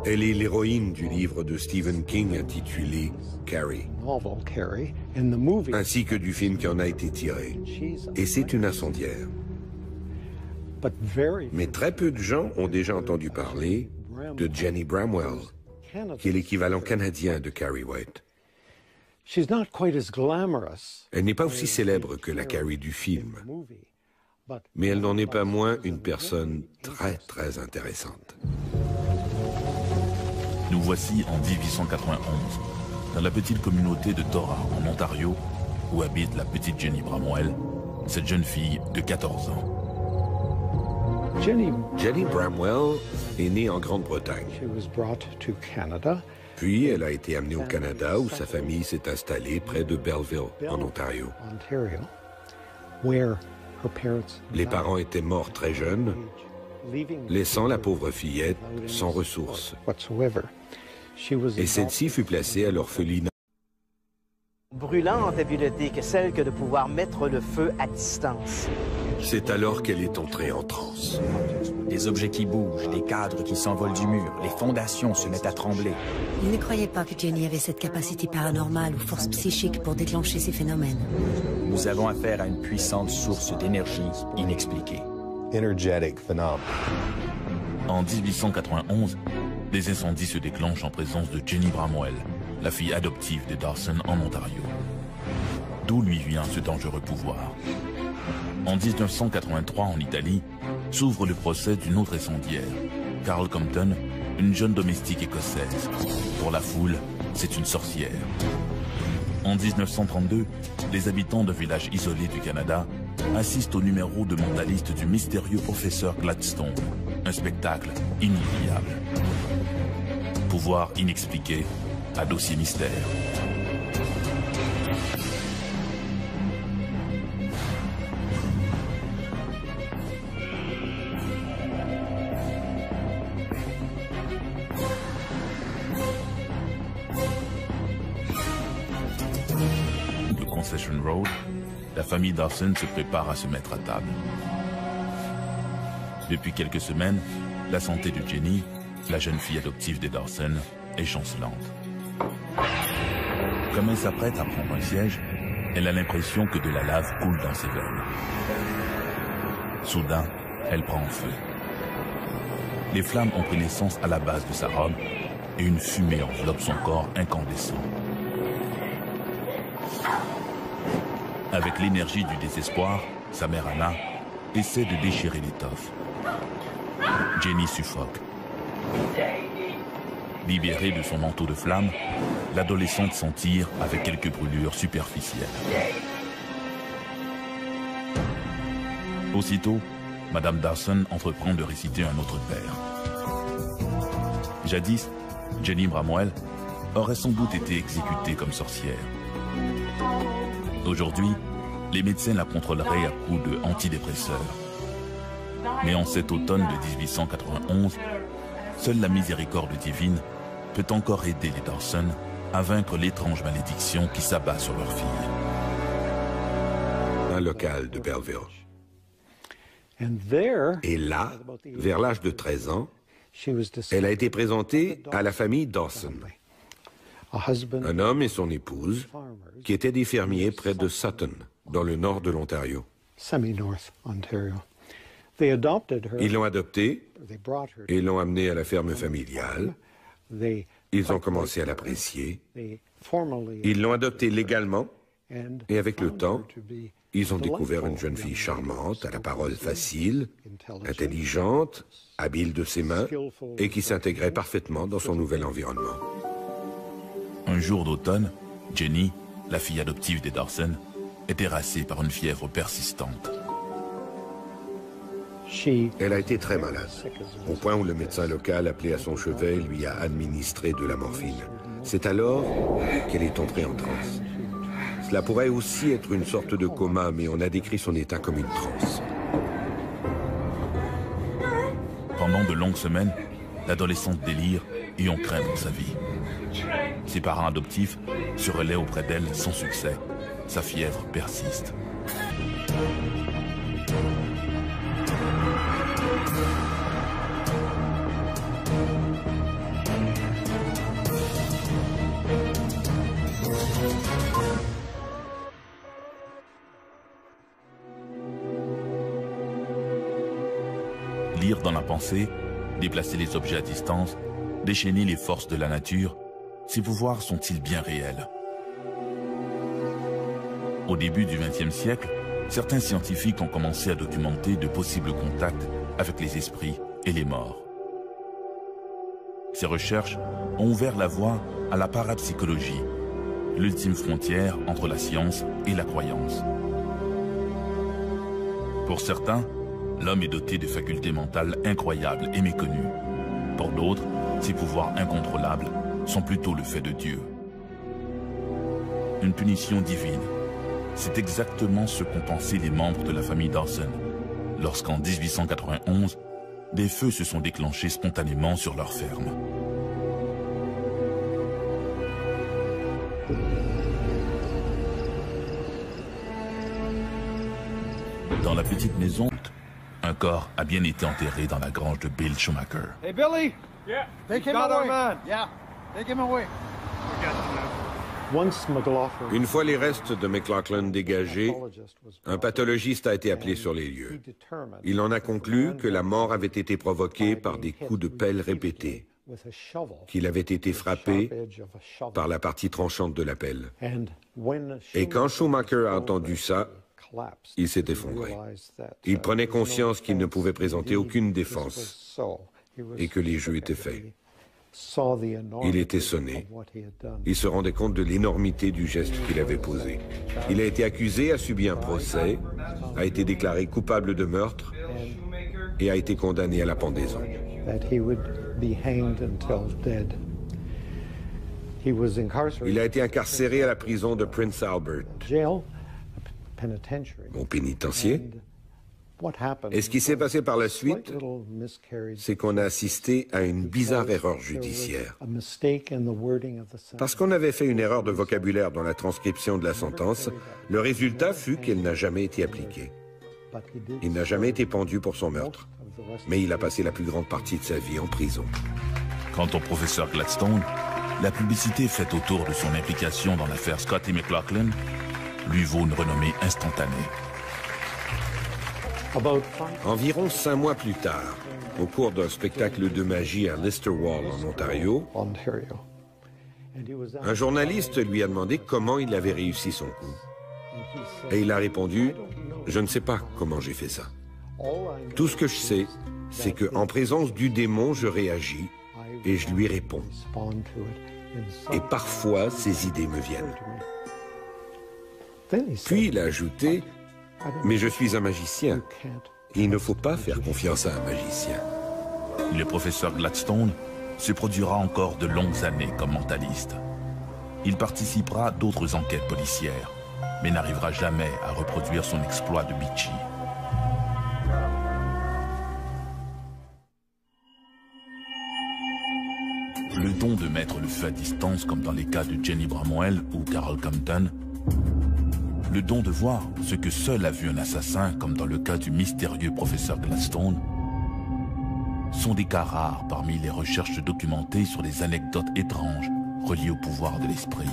Elle est l'héroïne du livre de Stephen King intitulé Carrie, ainsi que du film qui en a été tiré. Et c'est une incendiaire. Mais très peu de gens ont déjà entendu parler de Jenny Bramwell, qui est l'équivalent canadien de Carrie White. Elle n'est pas aussi célèbre que la Carrie du film, mais elle n'en est pas moins une personne très très intéressante. Nous voici en 1891, dans la petite communauté de Tora, en Ontario, où habite la petite Jenny Bramwell, cette jeune fille de 14 ans. Jenny Bramwell est née en Grande-Bretagne. Puis elle a été amenée au Canada, où sa famille s'est installée près de Belleville, en Ontario. Les parents étaient morts très jeunes, laissant la pauvre fillette sans ressources. Et celle-ci fut placée à l'orphelinat. Brûlante habileté que celle que de pouvoir mettre le feu à distance. C'est alors qu'elle est entrée en transe. Des objets qui bougent, des cadres qui s'envolent du mur, les fondations se mettent à trembler. Il ne croyait pas que Jenny avait cette capacité paranormale ou force psychique pour déclencher ces phénomènes. Nous avons affaire à une puissante source d'énergie inexpliquée. Energetic phenomena. En 1891, des incendies se déclenchent en présence de Jenny Bramwell, la fille adoptive des Dawson en Ontario. D'où lui vient ce dangereux pouvoir. En 1983, en Italie, s'ouvre le procès d'une autre incendiaire, Carol Compton, une jeune domestique écossaise. Pour la foule, c'est une sorcière. En 1932, les habitants d'un village isolé du Canada assistent au numéro de mentaliste du mystérieux professeur Gladstone, un spectacle inoubliable. Pouvoir inexpliqué à dossier mystère. De Concession Road, la famille Dawson se prépare à se mettre à table. Depuis quelques semaines, la santé de Jenny, la jeune fille adoptive des Dawson, est chancelante. Comme elle s'apprête à prendre un siège, elle a l'impression que de la lave coule dans ses veines. Soudain, elle prend feu. Les flammes ont pris naissance à la base de sa robe et une fumée enveloppe son corps incandescent. Avec l'énergie du désespoir, sa mère Anna essaie de déchirer l'étoffe. Jenny suffoque. Libérée de son manteau de flammes, l'adolescente s'en tire avec quelques brûlures superficielles. Aussitôt, Madame Dawson entreprend de réciter un autre père. Jadis, Jenny Bramwell aurait sans doute été exécutée comme sorcière. Aujourd'hui, les médecins la contrôleraient à coups de antidépresseurs. Mais en cet automne de 1891, seule la miséricorde divine peut encore aider les Dawson à vaincre l'étrange malédiction qui s'abat sur leur fille. Un local de Belleville. Et là, vers l'âge de 13 ans, elle a été présentée à la famille Dawson. Un homme et son épouse, qui étaient des fermiers près de Sutton, dans le nord de l'Ontario. Ils l'ont adoptée et l'ont amenée à la ferme familiale. Ils ont commencé à l'apprécier. Ils l'ont adoptée légalement et avec le temps, ils ont découvert une jeune fille charmante, à la parole facile, intelligente, habile de ses mains et qui s'intégrait parfaitement dans son nouvel environnement. Un jour d'automne, Jenny, la fille adoptive des Dawson, est terrassée par une fièvre persistante. Elle a été très malade, au point où le médecin local appelé à son chevet lui a administré de la morphine. C'est alors qu'elle est entrée en transe. Cela pourrait aussi être une sorte de coma, mais on a décrit son état comme une transe. Pendant de longues semaines, l'adolescente délire et on craint pour sa vie. Ses parents adoptifs se relaient auprès d'elle sans succès. Sa fièvre persiste. lire dans la pensée, déplacer les objets à distance, déchaîner les forces de la nature, ces pouvoirs sont-ils bien réels? Au début du XXe siècle, certains scientifiques ont commencé à documenter de possibles contacts avec les esprits et les morts. Ces recherches ont ouvert la voie à la parapsychologie, l'ultime frontière entre la science et la croyance. Pour certains, l'homme est doté de facultés mentales incroyables et méconnues. Pour d'autres, ses pouvoirs incontrôlables sont plutôt le fait de Dieu. Une punition divine. C'est exactement ce qu'ont pensé les membres de la famille Dawson, lorsqu'en 1891, des feux se sont déclenchés spontanément sur leur ferme. Dans la petite maison, un corps a bien été enterré dans la grange de Bill Schumacher. Hey Billy! Yeah. Take him away. Man. Yeah. Take him away. Une fois les restes de McLaughlin dégagés, un pathologiste a été appelé sur les lieux. Il en a conclu que la mort avait été provoquée par des coups de pelle répétés, qu'il avait été frappé par la partie tranchante de la pelle. Et quand Schumacher a entendu ça, il s'est effondré. Il prenait conscience qu'il ne pouvait présenter aucune défense et que les jeux étaient faits. Il était sonné. Il se rendait compte de l'énormité du geste qu'il avait posé. Il a été accusé, a subi un procès, a été déclaré coupable de meurtre et a été condamné à la pendaison. Il a été incarcéré à la prison de Prince Albert, au pénitencier. Et ce qui s'est passé par la suite, c'est qu'on a assisté à une bizarre erreur judiciaire. Parce qu'on avait fait une erreur de vocabulaire dans la transcription de la sentence, le résultat fut qu'elle n'a jamais été appliquée. Il n'a jamais été pendu pour son meurtre, mais il a passé la plus grande partie de sa vie en prison. Quant au professeur Gladstone, la publicité faite autour de son implication dans l'affaire Scott et McLaughlin lui vaut une renommée instantanée. Environ 5 mois plus tard, au cours d'un spectacle de magie à Listerwall, en Ontario, un journaliste lui a demandé comment il avait réussi son coup. Et il a répondu « Je ne sais pas comment j'ai fait ça. Tout ce que je sais, c'est qu'en présence du démon, je réagis et je lui réponds. Et parfois, ces idées me viennent. » Puis il a ajouté « Mais je suis un magicien. Il ne faut pas faire confiance à un magicien. » Le professeur Gladstone se produira encore de longues années comme mentaliste. Il participera à d'autres enquêtes policières, mais n'arrivera jamais à reproduire son exploit de Beachy. Le don de mettre le feu à distance, comme dans les cas de Jenny Bramwell ou Carol Compton, le don de voir ce que seul a vu un assassin, comme dans le cas du mystérieux professeur Gladstone, sont des cas rares parmi les recherches documentées sur les anecdotes étranges reliées au pouvoir de l'esprit.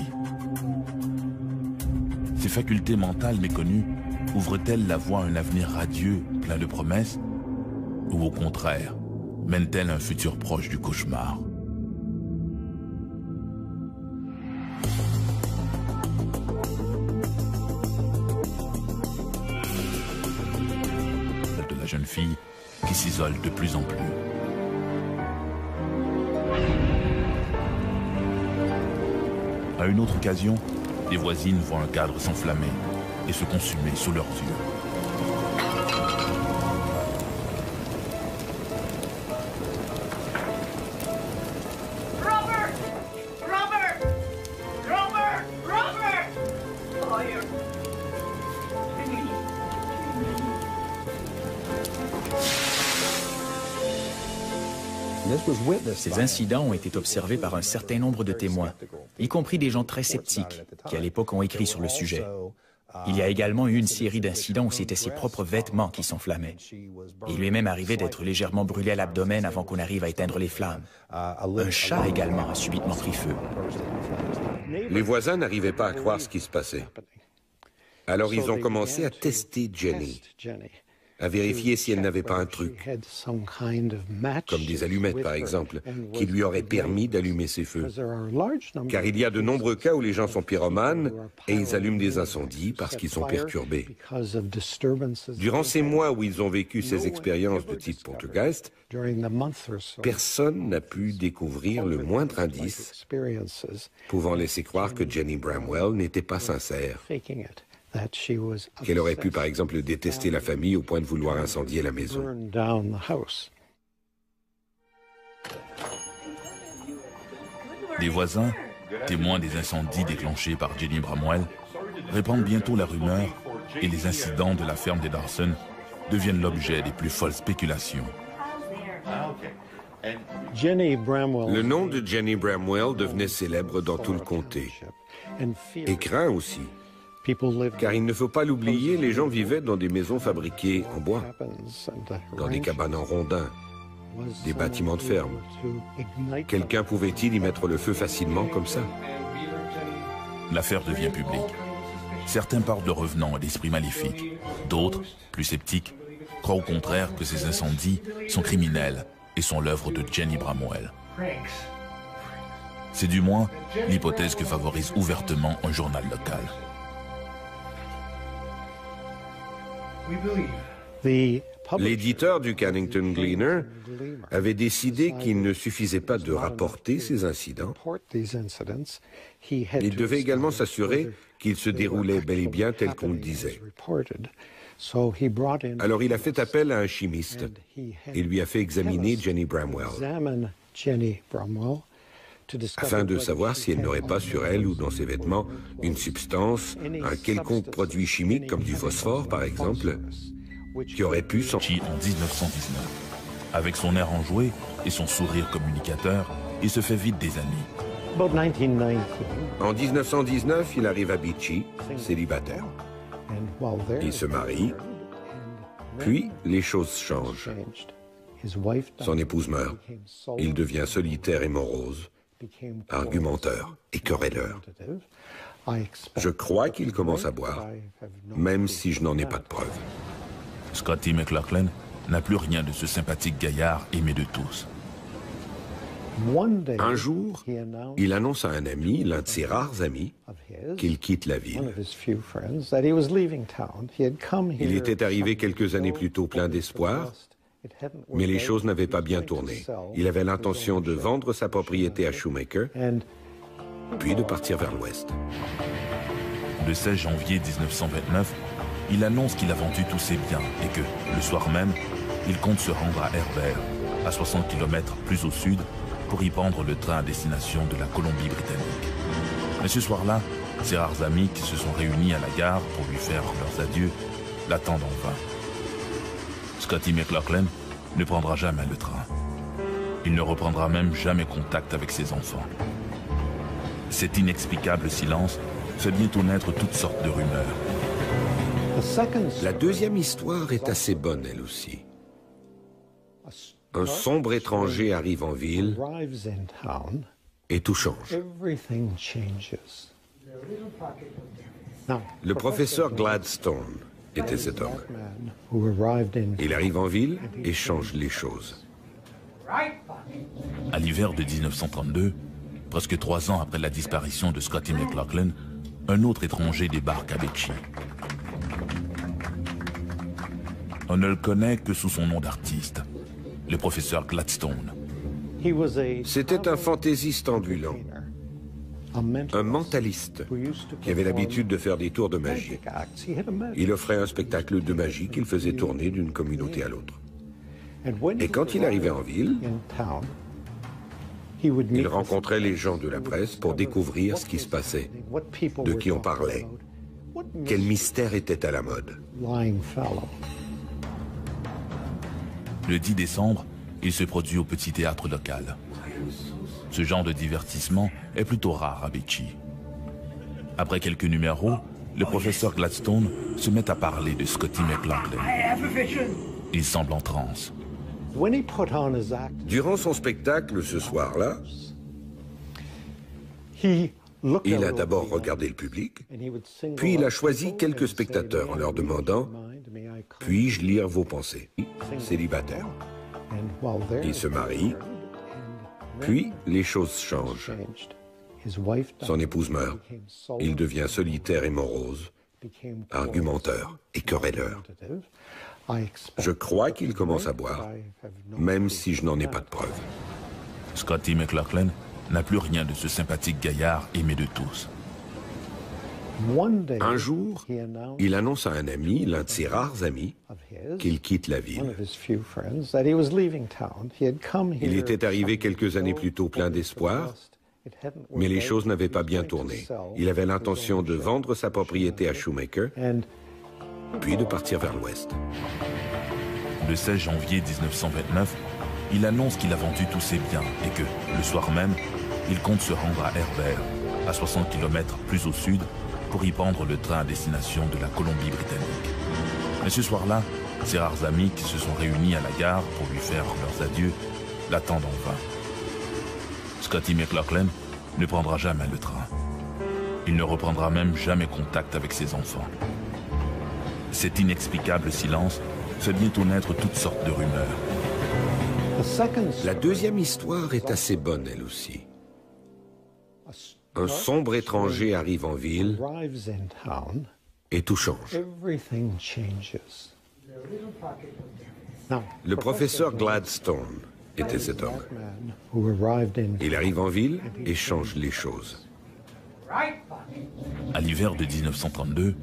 Ces facultés mentales méconnues ouvrent-elles la voie à un avenir radieux, plein de promesses, ou au contraire, mènent-elles à un futur proche du cauchemar? Jeune fille qui s'isole de plus en plus. À une autre occasion, des voisines voient un cadre s'enflammer et se consumer sous leurs yeux. Ces incidents ont été observés par un certain nombre de témoins, y compris des gens très sceptiques, qui à l'époque ont écrit sur le sujet. Il y a également eu une série d'incidents où c'était ses propres vêtements qui s'enflammaient. Il lui est même arrivé d'être légèrement brûlé à l'abdomen avant qu'on arrive à éteindre les flammes. Un chat également a subitement pris feu. Les voisins n'arrivaient pas à croire ce qui se passait. Alors ils ont commencé à tester Jenny. à vérifier si elle n'avait pas un truc, comme des allumettes par exemple, qui lui auraient permis d'allumer ses feux. Car il y a de nombreux cas où les gens sont pyromanes et ils allument des incendies parce qu'ils sont perturbés. Durant ces mois où ils ont vécu ces expériences de type poltergeist, personne n'a pu découvrir le moindre indice pouvant laisser croire que Jenny Bramwell n'était pas sincère. Qu'elle aurait pu, par exemple, détester la famille au point de vouloir incendier la maison. Les voisins, témoins des incendies déclenchés par Jenny Bramwell, répandent bientôt la rumeur et les incidents de la ferme des Dawson deviennent l'objet des plus folles spéculations. Le nom de Jenny Bramwell devenait célèbre dans tout le comté, et craint aussi. Car il ne faut pas l'oublier, les gens vivaient dans des maisons fabriquées en bois, dans des cabanes en rondins, des bâtiments de ferme. Quelqu'un pouvait-il y mettre le feu facilement comme ça? L'affaire devient publique. Certains parlent de revenants et d'esprits maléfiques. D'autres, plus sceptiques, croient au contraire que ces incendies sont criminels et sont l'œuvre de Jenny Bramwell. C'est du moins l'hypothèse que favorise ouvertement un journal local. L'éditeur du Cannington Gleaner avait décidé qu'il ne suffisait pas de rapporter ces incidents. Il devait également s'assurer qu'ils se déroulaient bel et bien tel qu'on le disait. Alors il a fait appel à un chimiste et lui a fait examiner Jenny Bramwell afin de savoir si elle n'aurait pas sur elle ou dans ses vêtements une substance, un quelconque produit chimique comme du phosphore par exemple, qui aurait pu sortir en 1919. Avec son air enjoué et son sourire communicateur, il se fait vite des amis. En 1919, il arrive à Beachy, célibataire. Il se marie, puis les choses changent. Son épouse meurt. Il devient solitaire et morose, argumenteur et querelleur. Je crois qu'il commence à boire, même si je n'en ai pas de preuves. Scotty McLaughlin n'a plus rien de ce sympathique gaillard aimé de tous. Un jour, il annonce à un ami, l'un de ses rares amis, qu'il quitte la ville. Il était arrivé quelques années plus tôt plein d'espoir, mais les choses n'avaient pas bien tourné. Il avait l'intention de vendre sa propriété à Shoemaker, puis de partir vers l'ouest. Le 16 janvier 1929, il annonce qu'il a vendu tous ses biens et que, le soir même, il compte se rendre à Herbert, à 60 km plus au sud, pour y prendre le train à destination de la Colombie-Britannique. Mais ce soir-là, ses rares amis qui se sont réunis à la gare pour lui faire leurs adieux l'attendent en vain. Scotty McLaughlin ne prendra jamais le train. Il ne reprendra même jamais contact avec ses enfants. Cet inexplicable silence fait bientôt naître toutes sortes de rumeurs. La deuxième histoire est assez bonne, elle aussi. Un sombre étranger arrive en ville et tout change. Le professeur Gladstone était cet homme. Il arrive en ville et change les choses. À l'hiver de 1932, presque 3 ans après la disparition de Scotty McLaughlin, un autre étranger débarque à Beachy. On ne le connaît que sous son nom d'artiste, le professeur Gladstone. C'était un fantaisiste ambulant, un mentaliste qui avait l'habitude de faire des tours de magie. Il offrait un spectacle de magie qu'il faisait tourner d'une communauté à l'autre. Et quand il arrivait en ville, il rencontrait les gens de la presse pour découvrir ce qui se passait, de qui on parlait, quel mystère était à la mode. Le 10 décembre, il se produit au petit théâtre local. Ce genre de divertissement est plutôt rare à Beachy. Après quelques numéros, le professeur Gladstone se met à parler de Scotty McLaughlin. Il semble en transe. Durant son spectacle ce soir-là, il a d'abord regardé le public, puis il a choisi quelques spectateurs en leur demandant Puis-je lire vos pensées? Célibataire. Il se marie, puis les choses changent. Son épouse meurt. Il devient solitaire et morose, argumenteur et querelleur. Je crois qu'il commence à boire, même si je n'en ai pas de preuves. Scotty McLaughlin n'a plus rien de ce sympathique gaillard aimé de tous. Un jour, il annonce à un ami, l'un de ses rares amis, qu'il quitte la ville. Il était arrivé quelques années plus tôt plein d'espoir, mais les choses n'avaient pas bien tourné. Il avait l'intention de vendre sa propriété à Shoemaker, puis de partir vers l'ouest. Le 16 janvier 1929, il annonce qu'il a vendu tous ses biens et que, le soir même, il compte se rendre à Herbert, à 60 km plus au sud, pour y prendre le train à destination de la Colombie-Britannique. Mais ce soir-là, ses rares amis qui se sont réunis à la gare pour lui faire leurs adieux l'attendent en vain. Scotty McLaughlin ne prendra jamais le train. Il ne reprendra même jamais contact avec ses enfants. Cet inexplicable silence fait bientôt naître toutes sortes de rumeurs. La deuxième histoire est assez bonne, elle aussi. Un sombre étranger arrive en ville et tout change. Le professeur Gladstone était cet homme. Il arrive en ville et change les choses. À l'hiver de 1932,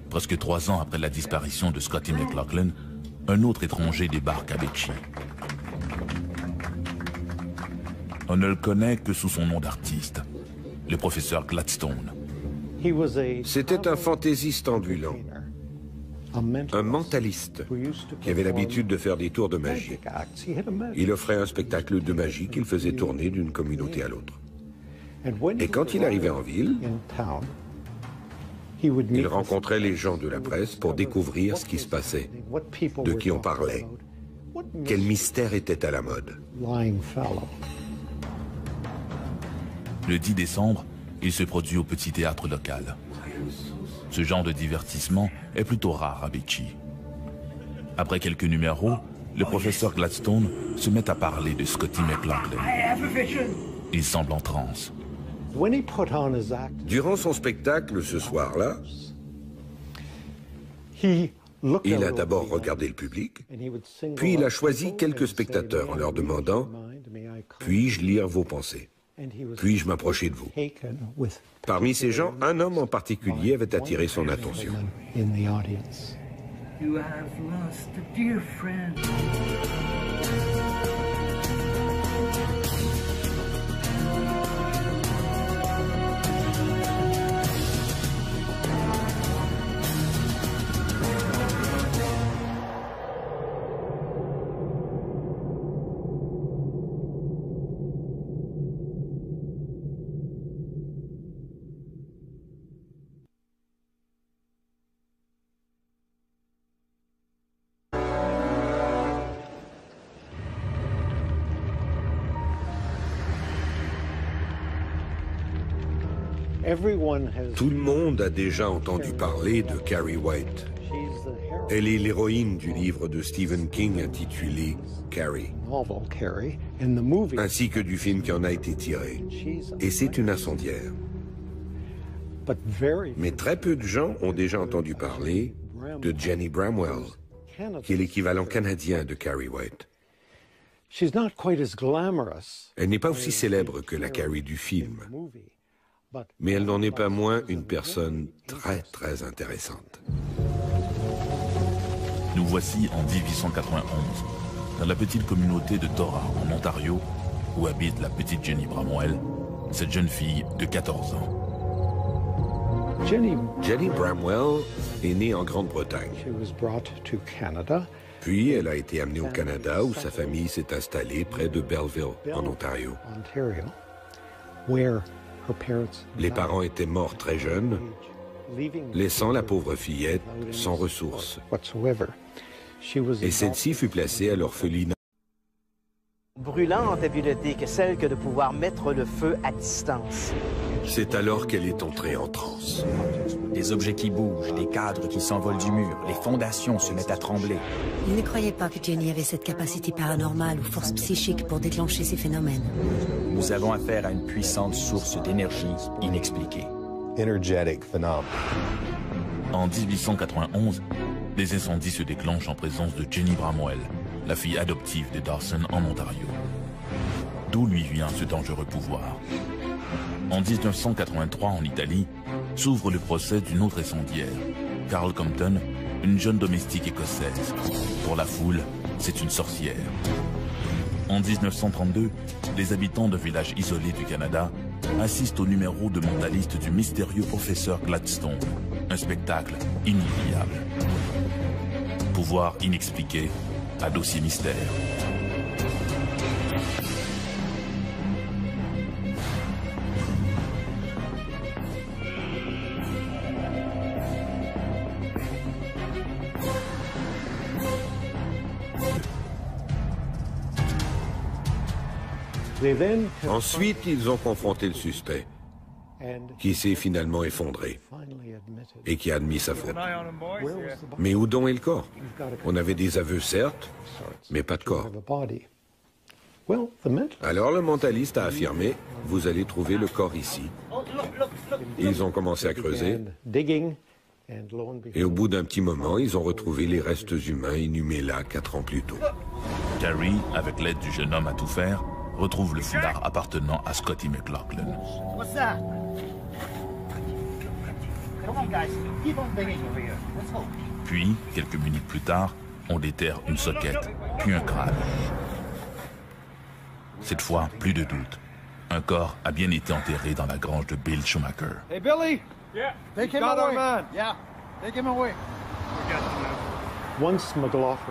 presque 3 ans après la disparition de Scotty McLaughlin, un autre étranger débarque à Beachy. On ne le connaît que sous son nom d'artiste, le professeur Gladstone. C'était un fantaisiste ambulant, un mentaliste qui avait l'habitude de faire des tours de magie. Il offrait un spectacle de magie qu'il faisait tourner d'une communauté à l'autre. Et quand il arrivait en ville, il rencontrait les gens de la presse pour découvrir ce qui se passait, de qui on parlait, quel mystère était à la mode. Le 10 décembre, il se produit au petit théâtre local. Ce genre de divertissement est plutôt rare à Beachy. Après quelques numéros, le professeur Gladstone se met à parler de Scotty McLaughlin. Il semble en transe. Durant son spectacle ce soir-là, il a d'abord regardé le public, puis il a choisi quelques spectateurs en leur demandant « Puis-je lire vos pensées ? Puis-je m'approcher de vous ?» Parmi ces gens, un homme en particulier avait attiré son attention. You have lost a dear friend. Tout le monde a déjà entendu parler de Carrie White. Elle est l'héroïne du livre de Stephen King intitulé Carrie, ainsi que du film qui en a été tiré. Et c'est une incendiaire. Mais très peu de gens ont déjà entendu parler de Jenny Bramwell, qui est l'équivalent canadien de Carrie White. Elle n'est pas aussi célèbre que la Carrie du film, mais elle n'en est pas moins une personne très, très intéressante. Nous voici en 1891, dans la petite communauté de Tora, en Ontario, où habite la petite Jenny Bramwell, cette jeune fille de 14 ans. Jenny Bramwell est née en Grande-Bretagne. Puis elle a été amenée au Canada, où sa famille s'est installée près de Belleville, en Ontario. Les parents étaient morts très jeunes, laissant la pauvre fillette sans ressources. Et celle-ci fut placée à l'orphelinat. Brûlante habileté que celle que de pouvoir mettre le feu à distance. C'est alors qu'elle est entrée en transe. Des objets qui bougent, des cadres qui s'envolent du mur, les fondations se mettent à trembler. Il ne croyait pas que Jenny avait cette capacité paranormale ou force psychique pour déclencher ces phénomènes. Nous avons affaire à une puissante source d'énergie inexpliquée. Energetic phenomena. En 1891, des incendies se déclenchent en présence de Jenny Bramwell, la fille adoptive des Dawson en Ontario. D'où lui vient ce dangereux pouvoir. En 1983, en Italie, s'ouvre le procès d'une autre incendiaire, Carol Compton, une jeune domestique écossaise. Pour la foule, c'est une sorcière. En 1932, les habitants d'un village isolé du Canada assistent au numéro de mentaliste du mystérieux professeur Gladstone, un spectacle inoubliable. Pouvoir inexpliqué à dossier mystère. Ensuite, ils ont confronté le suspect, qui s'est finalement effondré et qui a admis sa faute. Mais où donc est le corps? On avait des aveux, certes, mais pas de corps. Alors le mentaliste a affirmé, vous allez trouver le corps ici. Ils ont commencé à creuser, et au bout d'un petit moment, ils ont retrouvé les restes humains inhumés là 4 ans plus tôt. Carrie, avec l'aide du jeune homme à tout faire, retrouve le foulard appartenant à Scotty McLaughlin. Puis, quelques minutes plus tard, on déterre une soquette, puis un crâne. Cette fois, plus de doute. Un corps a bien été enterré dans la grange de Bill Schumacher. Hey Billy! Yeah. Take him away. Man. Yeah. Take him away.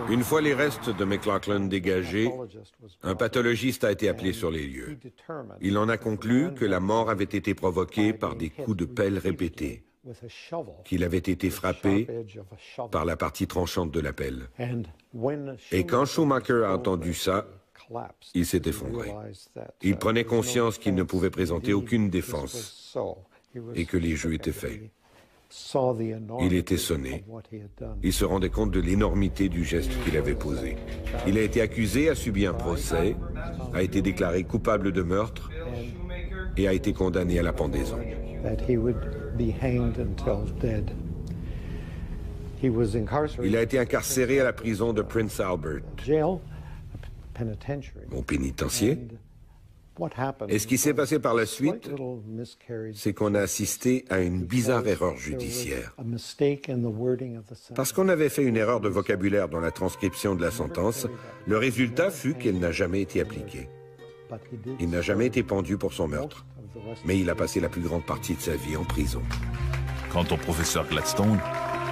Une fois les restes de McLaughlin dégagés, un pathologiste a été appelé sur les lieux. Il en a conclu que la mort avait été provoquée par des coups de pelle répétés, qu'il avait été frappé par la partie tranchante de la pelle. Et quand Schumacher a entendu ça, il s'est effondré. Il prenait conscience qu'il ne pouvait présenter aucune défense et que les jeux étaient faits. Il était sonné. Il se rendait compte de l'énormité du geste qu'il avait posé. Il a été accusé, a subi un procès, a été déclaré coupable de meurtre et a été condamné à la pendaison. Il a été incarcéré à la prison de Prince Albert, au pénitencier. Et ce qui s'est passé par la suite, c'est qu'on a assisté à une bizarre erreur judiciaire. Parce qu'on avait fait une erreur de vocabulaire dans la transcription de la sentence, le résultat fut qu'elle n'a jamais été appliquée. Il n'a jamais été pendu pour son meurtre, mais il a passé la plus grande partie de sa vie en prison. Quant au professeur Gladstone,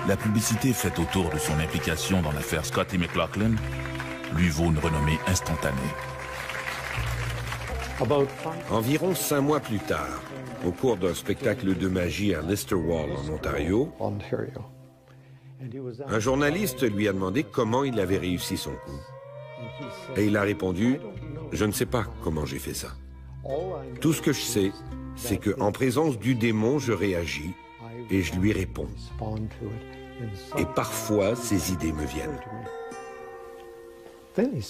la publicité faite autour de son implication dans l'affaire Scotty McLaughlin lui vaut une renommée instantanée. Environ 5 mois plus tard, au cours d'un spectacle de magie à Listerwall, en Ontario, un journaliste lui a demandé comment il avait réussi son coup. Et il a répondu « Je ne sais pas comment j'ai fait ça. Tout ce que je sais, c'est qu'en présence du démon, je réagis et je lui réponds. Et parfois, ces idées me viennent. »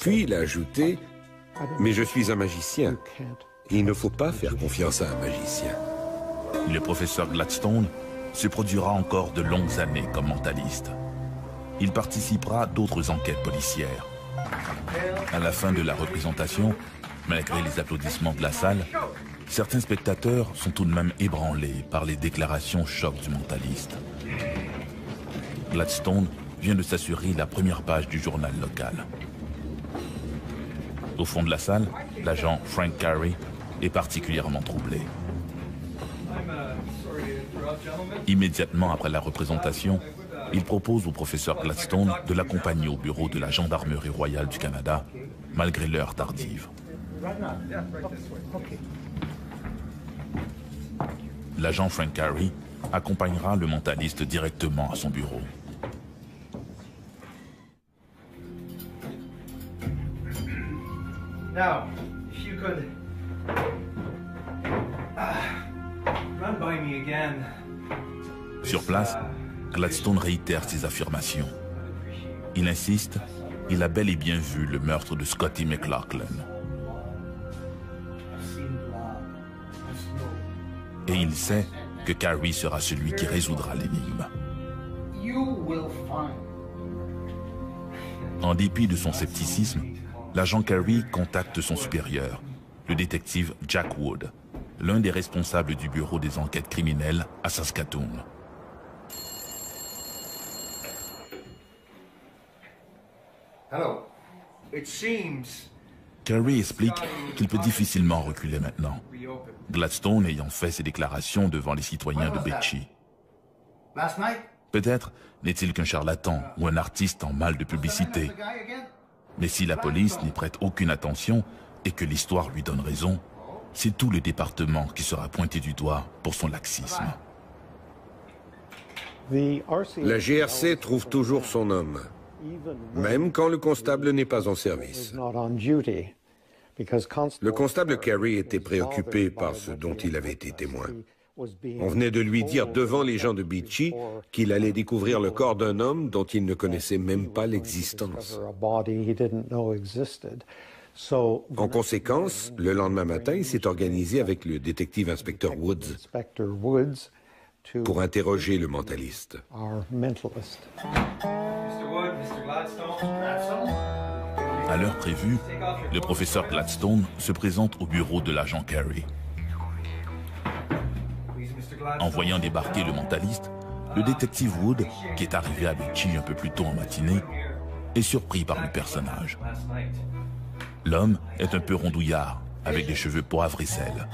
Puis il a ajouté « Mais je suis un magicien. Il ne faut pas faire confiance à un magicien. » Le professeur Gladstone se produira encore de longues années comme mentaliste. Il participera à d'autres enquêtes policières. À la fin de la représentation, malgré les applaudissements de la salle, certains spectateurs sont tout de même ébranlés par les déclarations chocs du mentaliste. Gladstone vient de s'assurer la première page du journal local. Au fond de la salle, l'agent Frank Carey est particulièrement troublé. Immédiatement après la représentation, il propose au professeur Gladstone de l'accompagner au bureau de la Gendarmerie royale du Canada, malgré l'heure tardive. L'agent Frank Carey accompagnera le mentaliste directement à son bureau. Now, if you could Sur place, Gladstone réitère ses affirmations. Il insiste, il a bel et bien vu le meurtre de Scotty McLaughlin. Et il sait que Carey sera celui qui résoudra l'énigme. En dépit de son scepticisme, l'agent Carey contacte son supérieur, le détective Jack Wood, l'un des responsables du bureau des enquêtes criminelles à Saskatoon. Carey explique qu'il peut difficilement reculer maintenant, Gladstone ayant fait ses déclarations devant les citoyens de Beachy. Peut-être n'est-il qu'un charlatan ou un artiste en mal de publicité. Mais si la police n'y prête aucune attention et que l'histoire lui donne raison, c'est tout le département qui sera pointé du doigt pour son laxisme. La GRC trouve toujours son homme, même quand le constable n'est pas en service. Le constable Carey était préoccupé par ce dont il avait été témoin. On venait de lui dire devant les gens de Beachy qu'il allait découvrir le corps d'un homme dont il ne connaissait même pas l'existence. En conséquence, le lendemain matin, il s'est organisé avec le détective-inspecteur Woods pour interroger le mentaliste. À l'heure prévue, le professeur Gladstone se présente au bureau de l'agent Carey. En voyant débarquer le mentaliste, le détective Wood, qui est arrivé à Beachy un peu plus tôt en matinée, est surpris par le personnage. L'homme est un peu rondouillard, avec des cheveux poivre et sel.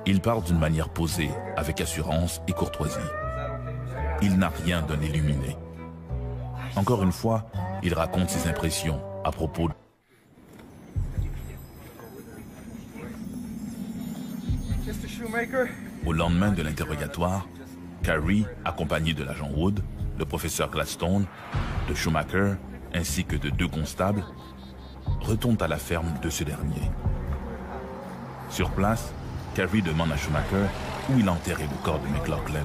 Il parle d'une manière posée, avec assurance et courtoisie. Il n'a rien d'un illuminé. Encore une fois, il raconte ses impressions à propos de... Au lendemain de l'interrogatoire, Carey, accompagné de l'agent Wood, le professeur Gladstone, de Schumacher, ainsi que de 2 constables, retourne à la ferme de ce dernier. Sur place, Carey demande à Schumacher où il a enterré le corps de McLaughlin.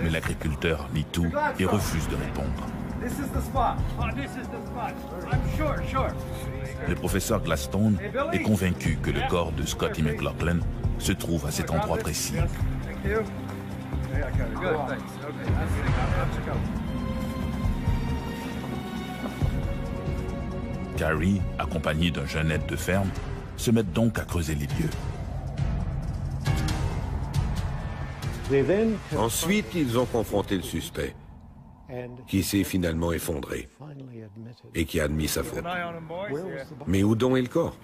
Mais l'agriculteur nie tout et refuse de répondre. Le professeur Gladstone est convaincu que le corps de Scotty McLaughlin se trouve à cet endroit précis. Carey, accompagné d'un jeune aide de ferme, se met donc à creuser les lieux. Ensuite, ils ont confronté le suspect, qui s'est finalement effondré et qui a admis sa faute. Mais où donc est le corps?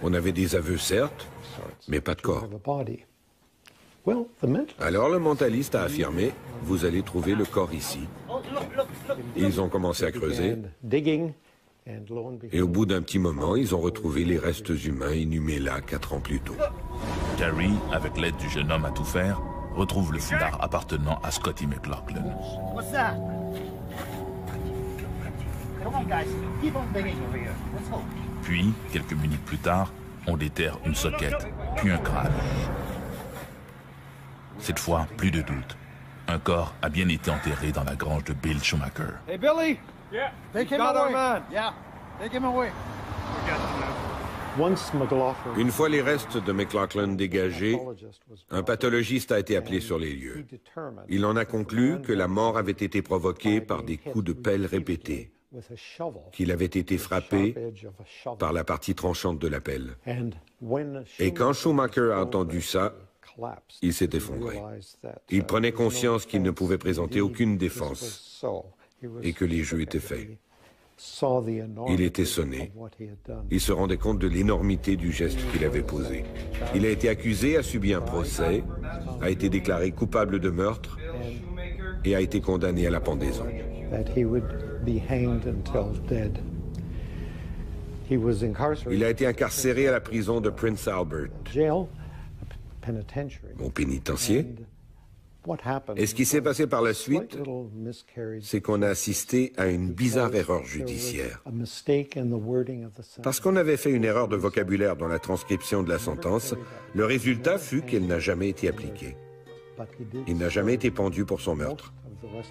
On avait des aveux, certes, mais pas de corps. Alors le mentaliste a affirmé, vous allez trouver le corps ici. Ils ont commencé à creuser, et au bout d'un petit moment, ils ont retrouvé les restes humains inhumés là 4 ans plus tôt. Carey, avec l'aide du jeune homme à tout faire, retrouve le foulard appartenant à Scotty McLaughlin. Puis, quelques minutes plus tard, on déterre une soquette, puis un crâne. Cette fois, plus de doute. Un corps a bien été enterré dans la grange de Bill Schumacher. Hey Billy! Yeah. Take him away. Man. Yeah. Take him away. Une fois les restes de McLaughlin dégagés, un pathologiste a été appelé sur les lieux. Il en a conclu que la mort avait été provoquée par des coups de pelle répétés, qu'il avait été frappé par la partie tranchante de la pelle. Et quand Schumacher a entendu ça, il s'est effondré. Il prenait conscience qu'il ne pouvait présenter aucune défense et que les jeux étaient faits. Il était sonné. Il se rendait compte de l'énormité du geste qu'il avait posé. Il a été accusé, a subi un procès, a été déclaré coupable de meurtre et a été condamné à la pendaison. Il a été incarcéré à la prison de Prince Albert, au pénitencier. Et ce qui s'est passé par la suite, c'est qu'on a assisté à une bizarre erreur judiciaire. Parce qu'on avait fait une erreur de vocabulaire dans la transcription de la sentence, le résultat fut qu'elle n'a jamais été appliquée. Il n'a jamais été pendu pour son meurtre,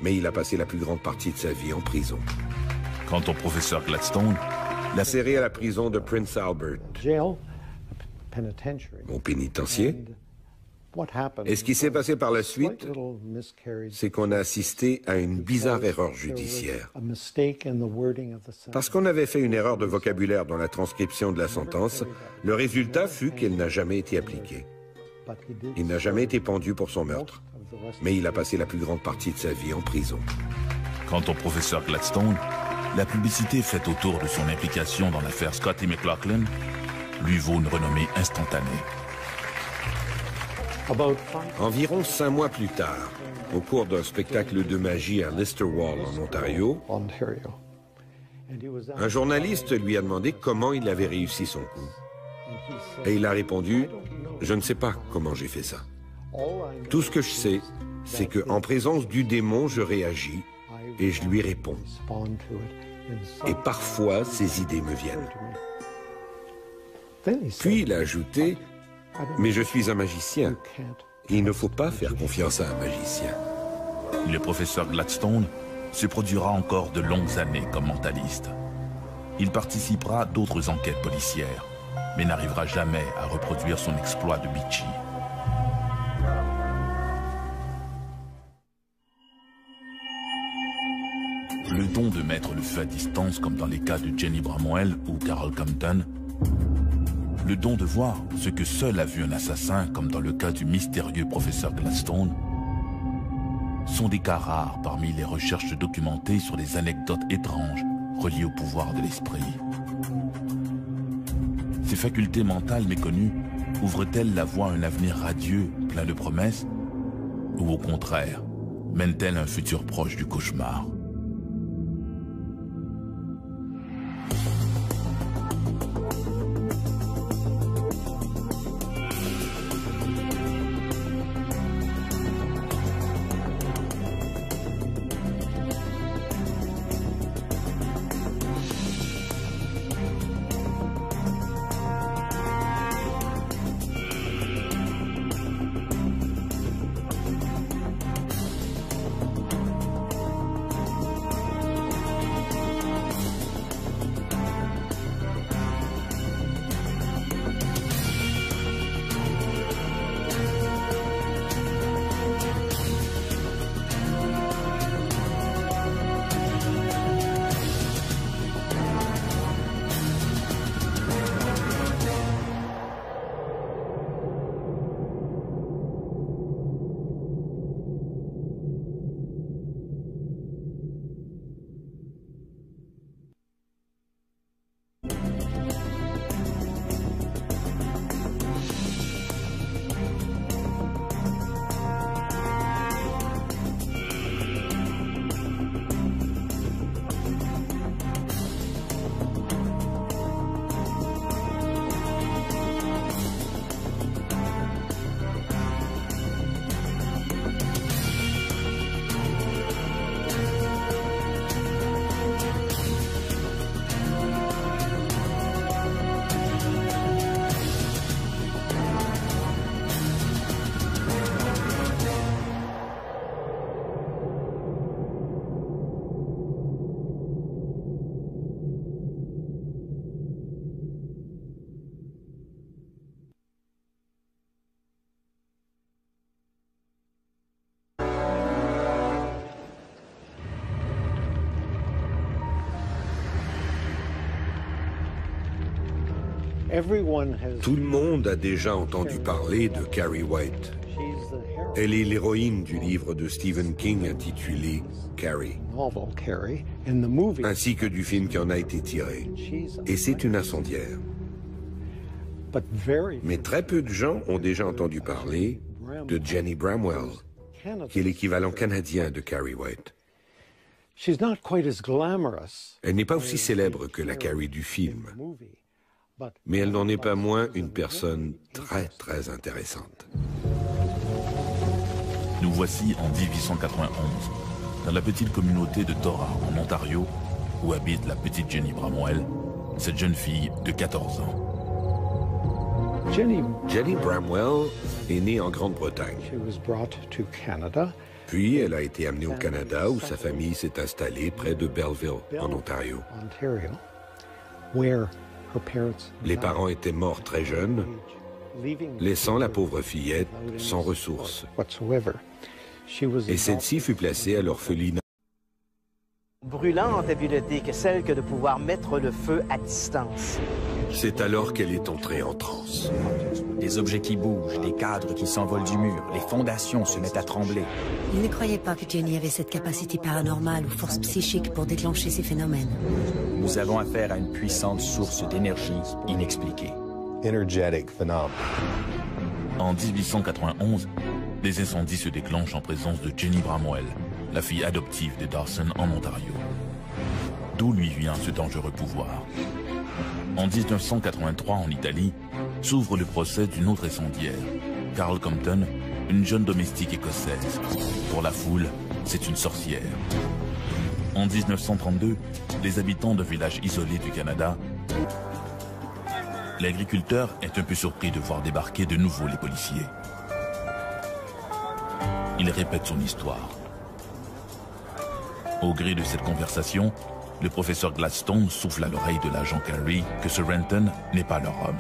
mais il a passé la plus grande partie de sa vie en prison. Quant au professeur Gladstone, la serré à la prison de Prince Albert, au pénitencier. Et ce qui s'est passé par la suite, c'est qu'on a assisté à une bizarre erreur judiciaire. Parce qu'on avait fait une erreur de vocabulaire dans la transcription de la sentence, le résultat fut qu'elle n'a jamais été appliquée. Il n'a jamais été pendu pour son meurtre, mais il a passé la plus grande partie de sa vie en prison. Quant au professeur Gladstone, la publicité faite autour de son implication dans l'affaire Scotty McLaughlin lui vaut une renommée instantanée. Environ 5 mois plus tard, au cours d'un spectacle de magie à Listerwall, en Ontario, un journaliste lui a demandé comment il avait réussi son coup. Et il a répondu « Je ne sais pas comment j'ai fait ça. Tout ce que je sais, c'est qu'en présence du démon, je réagis et je lui réponds. Et parfois, ces idées me viennent. » Puis il a ajouté « Mais je suis un magicien. Il ne faut pas faire confiance à un magicien. » Le professeur Gladstone se produira encore de longues années comme mentaliste. Il participera à d'autres enquêtes policières, mais n'arrivera jamais à reproduire son exploit de Beachy. Le don de mettre le feu à distance, comme dans les cas de Jenny Bramwell ou Carol Compton, le don de voir ce que seul a vu un assassin, comme dans le cas du mystérieux professeur Gladstone, sont des cas rares parmi les recherches documentées sur les anecdotes étranges reliées au pouvoir de l'esprit. Ces facultés mentales méconnues ouvrent-elles la voie à un avenir radieux, plein de promesses, ou au contraire, mènent-elles à un futur proche du cauchemar? Tout le monde a déjà entendu parler de Carrie White. Elle est l'héroïne du livre de Stephen King intitulé Carrie, ainsi que du film qui en a été tiré. Et c'est une incendiaire. Mais très peu de gens ont déjà entendu parler de Jenny Bramwell, qui est l'équivalent canadien de Carrie White. Elle n'est pas aussi célèbre que la Carrie du film, mais elle n'en est pas moins une personne très, très intéressante. Nous voici en 1891, dans la petite communauté de Tora, en Ontario, où habite la petite Jenny Bramwell, cette jeune fille de 14 ans. Jenny Bramwell est née en Grande-Bretagne. Puis elle a été amenée au Canada où sa famille s'est installée près de Belleville, en Ontario. Les parents étaient morts très jeunes, laissant la pauvre fillette sans ressources. Et celle-ci fut placée à l'orphelinat. Brûlante habileté que celle que de pouvoir mettre le feu à distance. C'est alors qu'elle est entrée en transe. Des objets qui bougent, des cadres qui s'envolent du mur, les fondations se mettent à trembler. Il ne croyait pas que Jenny avait cette capacité paranormale ou force psychique pour déclencher ces phénomènes. Nous avons affaire à une puissante source d'énergie inexpliquée. Energetic phenomena. En 1891, des incendies se déclenchent en présence de Jenny Bramwell, la fille adoptive des Dawson en Ontario. D'où lui vient ce dangereux pouvoir? En 1983, en Italie, s'ouvre le procès d'une autre incendiaire, Carol Compton, une jeune domestique écossaise. Pour la foule, c'est une sorcière. En 1932, les habitants d'un village isolé du Canada, l'agriculteur est un peu surpris de voir débarquer de nouveau les policiers. Il répète son histoire. Au gré de cette conversation, le professeur Gladstone souffle à l'oreille de l'agent Carey que ce Renton n'est pas leur homme.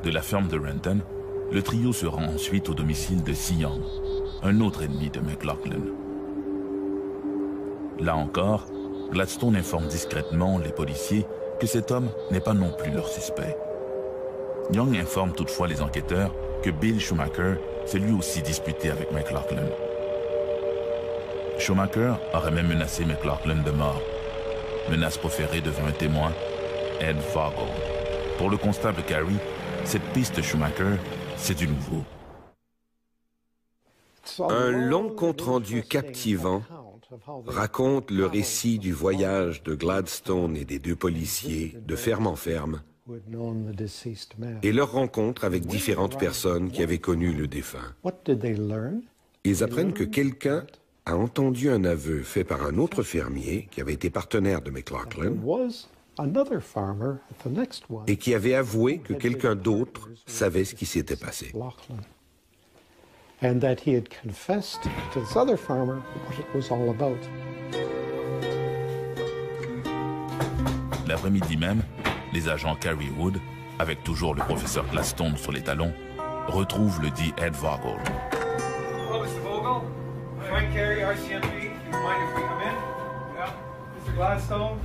De la ferme de Renton, le trio se rend ensuite au domicile de Si Young, un autre ennemi de McLaughlin. Là encore, Gladstone informe discrètement les policiers que cet homme n'est pas non plus leur suspect. Young informe toutefois les enquêteurs que Bill Schumacher s'est lui aussi disputé avec McLaughlin. Schumacher aurait même menacé McLaughlin de mort, menace proférée devant un témoin, Ed Vogel. Pour le constable Carey, cette piste Schumacher, c'est du nouveau. Un long compte-rendu captivant raconte le récit du voyage de Gladstone et des deux policiers de ferme en ferme et leur rencontre avec différentes personnes qui avaient connu le défunt. Ils apprennent que quelqu'un a entendu un aveu fait par un autre fermier qui avait été partenaire de McLaughlin et qui avait avoué que quelqu'un d'autre savait ce qui s'était passé. And that he had confessed to this other farmer what it was all about. L'après-midi même, les agents Carey Wood, avec toujours le professeur Gladstone sur les talons, retrouvent le dit Ed Vogel. Hello, Mr. Vogel. Frank Carey, RCMP. Do you mind if we come in? Yeah. Mr. Gladstone.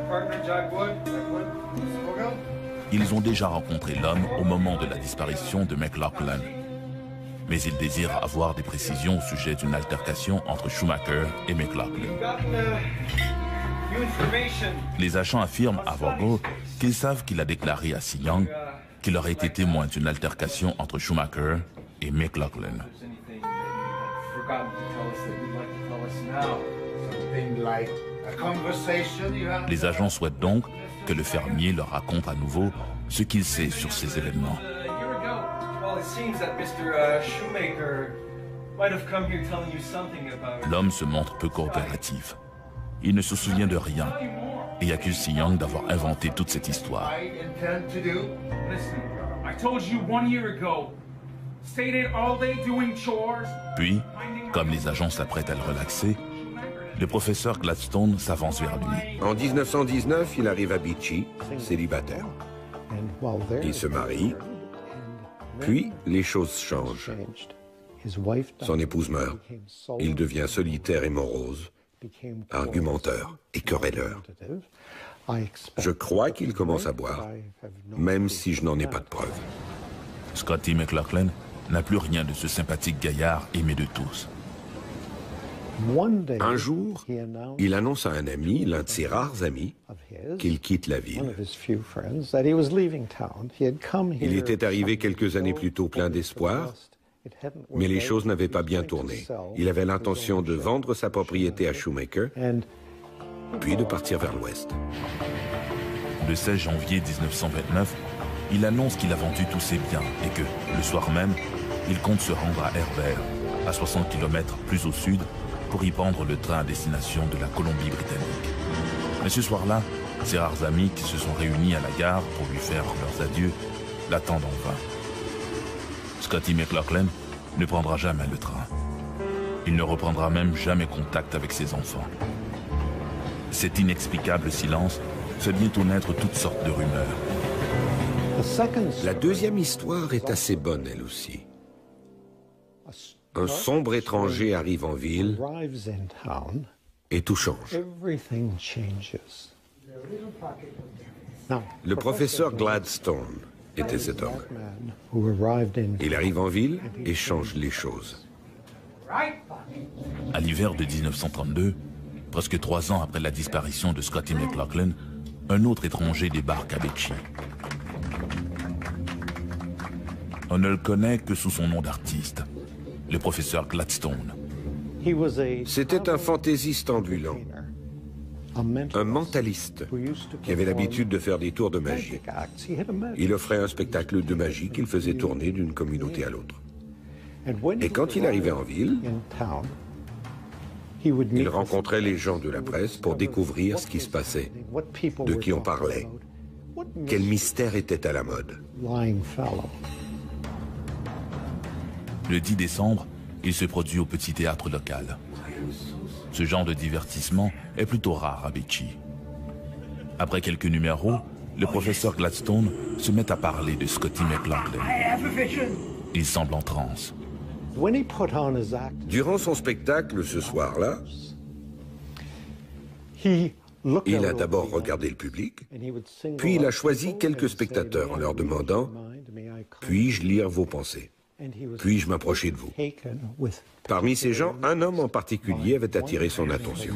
Partner Jack Wood. Mr. Vogel. Ils ont déjà rencontré l'homme au moment de la disparition de McLaughlin. Mais ils désirent avoir des précisions au sujet d'une altercation entre Schumacher et McLaughlin. Les agents affirment à Vogel qu'ils savent qu'il a déclaré à Si Young qu'il aurait été témoin d'une altercation entre Schumacher et McLaughlin. Les agents souhaitent donc que le fermier leur raconte à nouveau ce qu'il sait sur ces événements. L'homme se montre peu coopératif. Il ne se souvient de rien et accuse Si Young d'avoir inventé toute cette histoire. Puis, comme les agents s'apprêtent à le relaxer, le professeur Gladstone s'avance vers lui. En 1919, il arrive à Beachy, célibataire. Il se marie, puis les choses changent. Son épouse meurt. Il devient solitaire et morose, argumenteur et querelleur. Je crois qu'il commence à boire, même si je n'en ai pas de preuves. Scotty McLaughlin n'a plus rien de ce sympathique gaillard aimé de tous. Un jour, il annonce à un ami, l'un de ses rares amis, qu'il quitte la ville. Il était arrivé quelques années plus tôt plein d'espoir, mais les choses n'avaient pas bien tourné. Il avait l'intention de vendre sa propriété à Schumacher, puis de partir vers l'ouest. Le 16 janvier 1929, il annonce qu'il a vendu tous ses biens et que, le soir même, il compte se rendre à Herbert, à 60 km plus au sud, pour y prendre le train à destination de la Colombie-Britannique. Mais ce soir-là, ses rares amis qui se sont réunis à la gare pour lui faire leurs adieux l'attendent en vain. Scotty McLaughlin ne prendra jamais le train. Il ne reprendra même jamais contact avec ses enfants. Cet inexplicable silence fait bientôt naître toutes sortes de rumeurs. La deuxième histoire est assez bonne, elle aussi. Un sombre étranger arrive en ville et tout change. Le professeur Gladstone était cet homme. Il arrive en ville et change les choses. À l'hiver de 1932, presque 3 ans après la disparition de Scotty McLaughlin, un autre étranger débarque à Bechy. On ne le connaît que sous son nom d'artiste, le professeur Gladstone. C'était un fantaisiste ambulant, un mentaliste qui avait l'habitude de faire des tours de magie. Il offrait un spectacle de magie qu'il faisait tourner d'une communauté à l'autre. Et quand il arrivait en ville, il rencontrait les gens de la presse pour découvrir ce qui se passait, de qui on parlait, quel mystère était à la mode. Le 10 décembre, il se produit au petit théâtre local. Ce genre de divertissement est plutôt rare à Bechy. Après quelques numéros, le professeur Gladstone se met à parler de Scotty McLaughlin. Il semble en transe. Durant son spectacle ce soir-là, il a d'abord regardé le public, puis il a choisi quelques spectateurs en leur demandant « Puis-je lire vos pensées ? Puis-je m'approcher de vous ?» Parmi ces gens, un homme en particulier avait attiré son attention.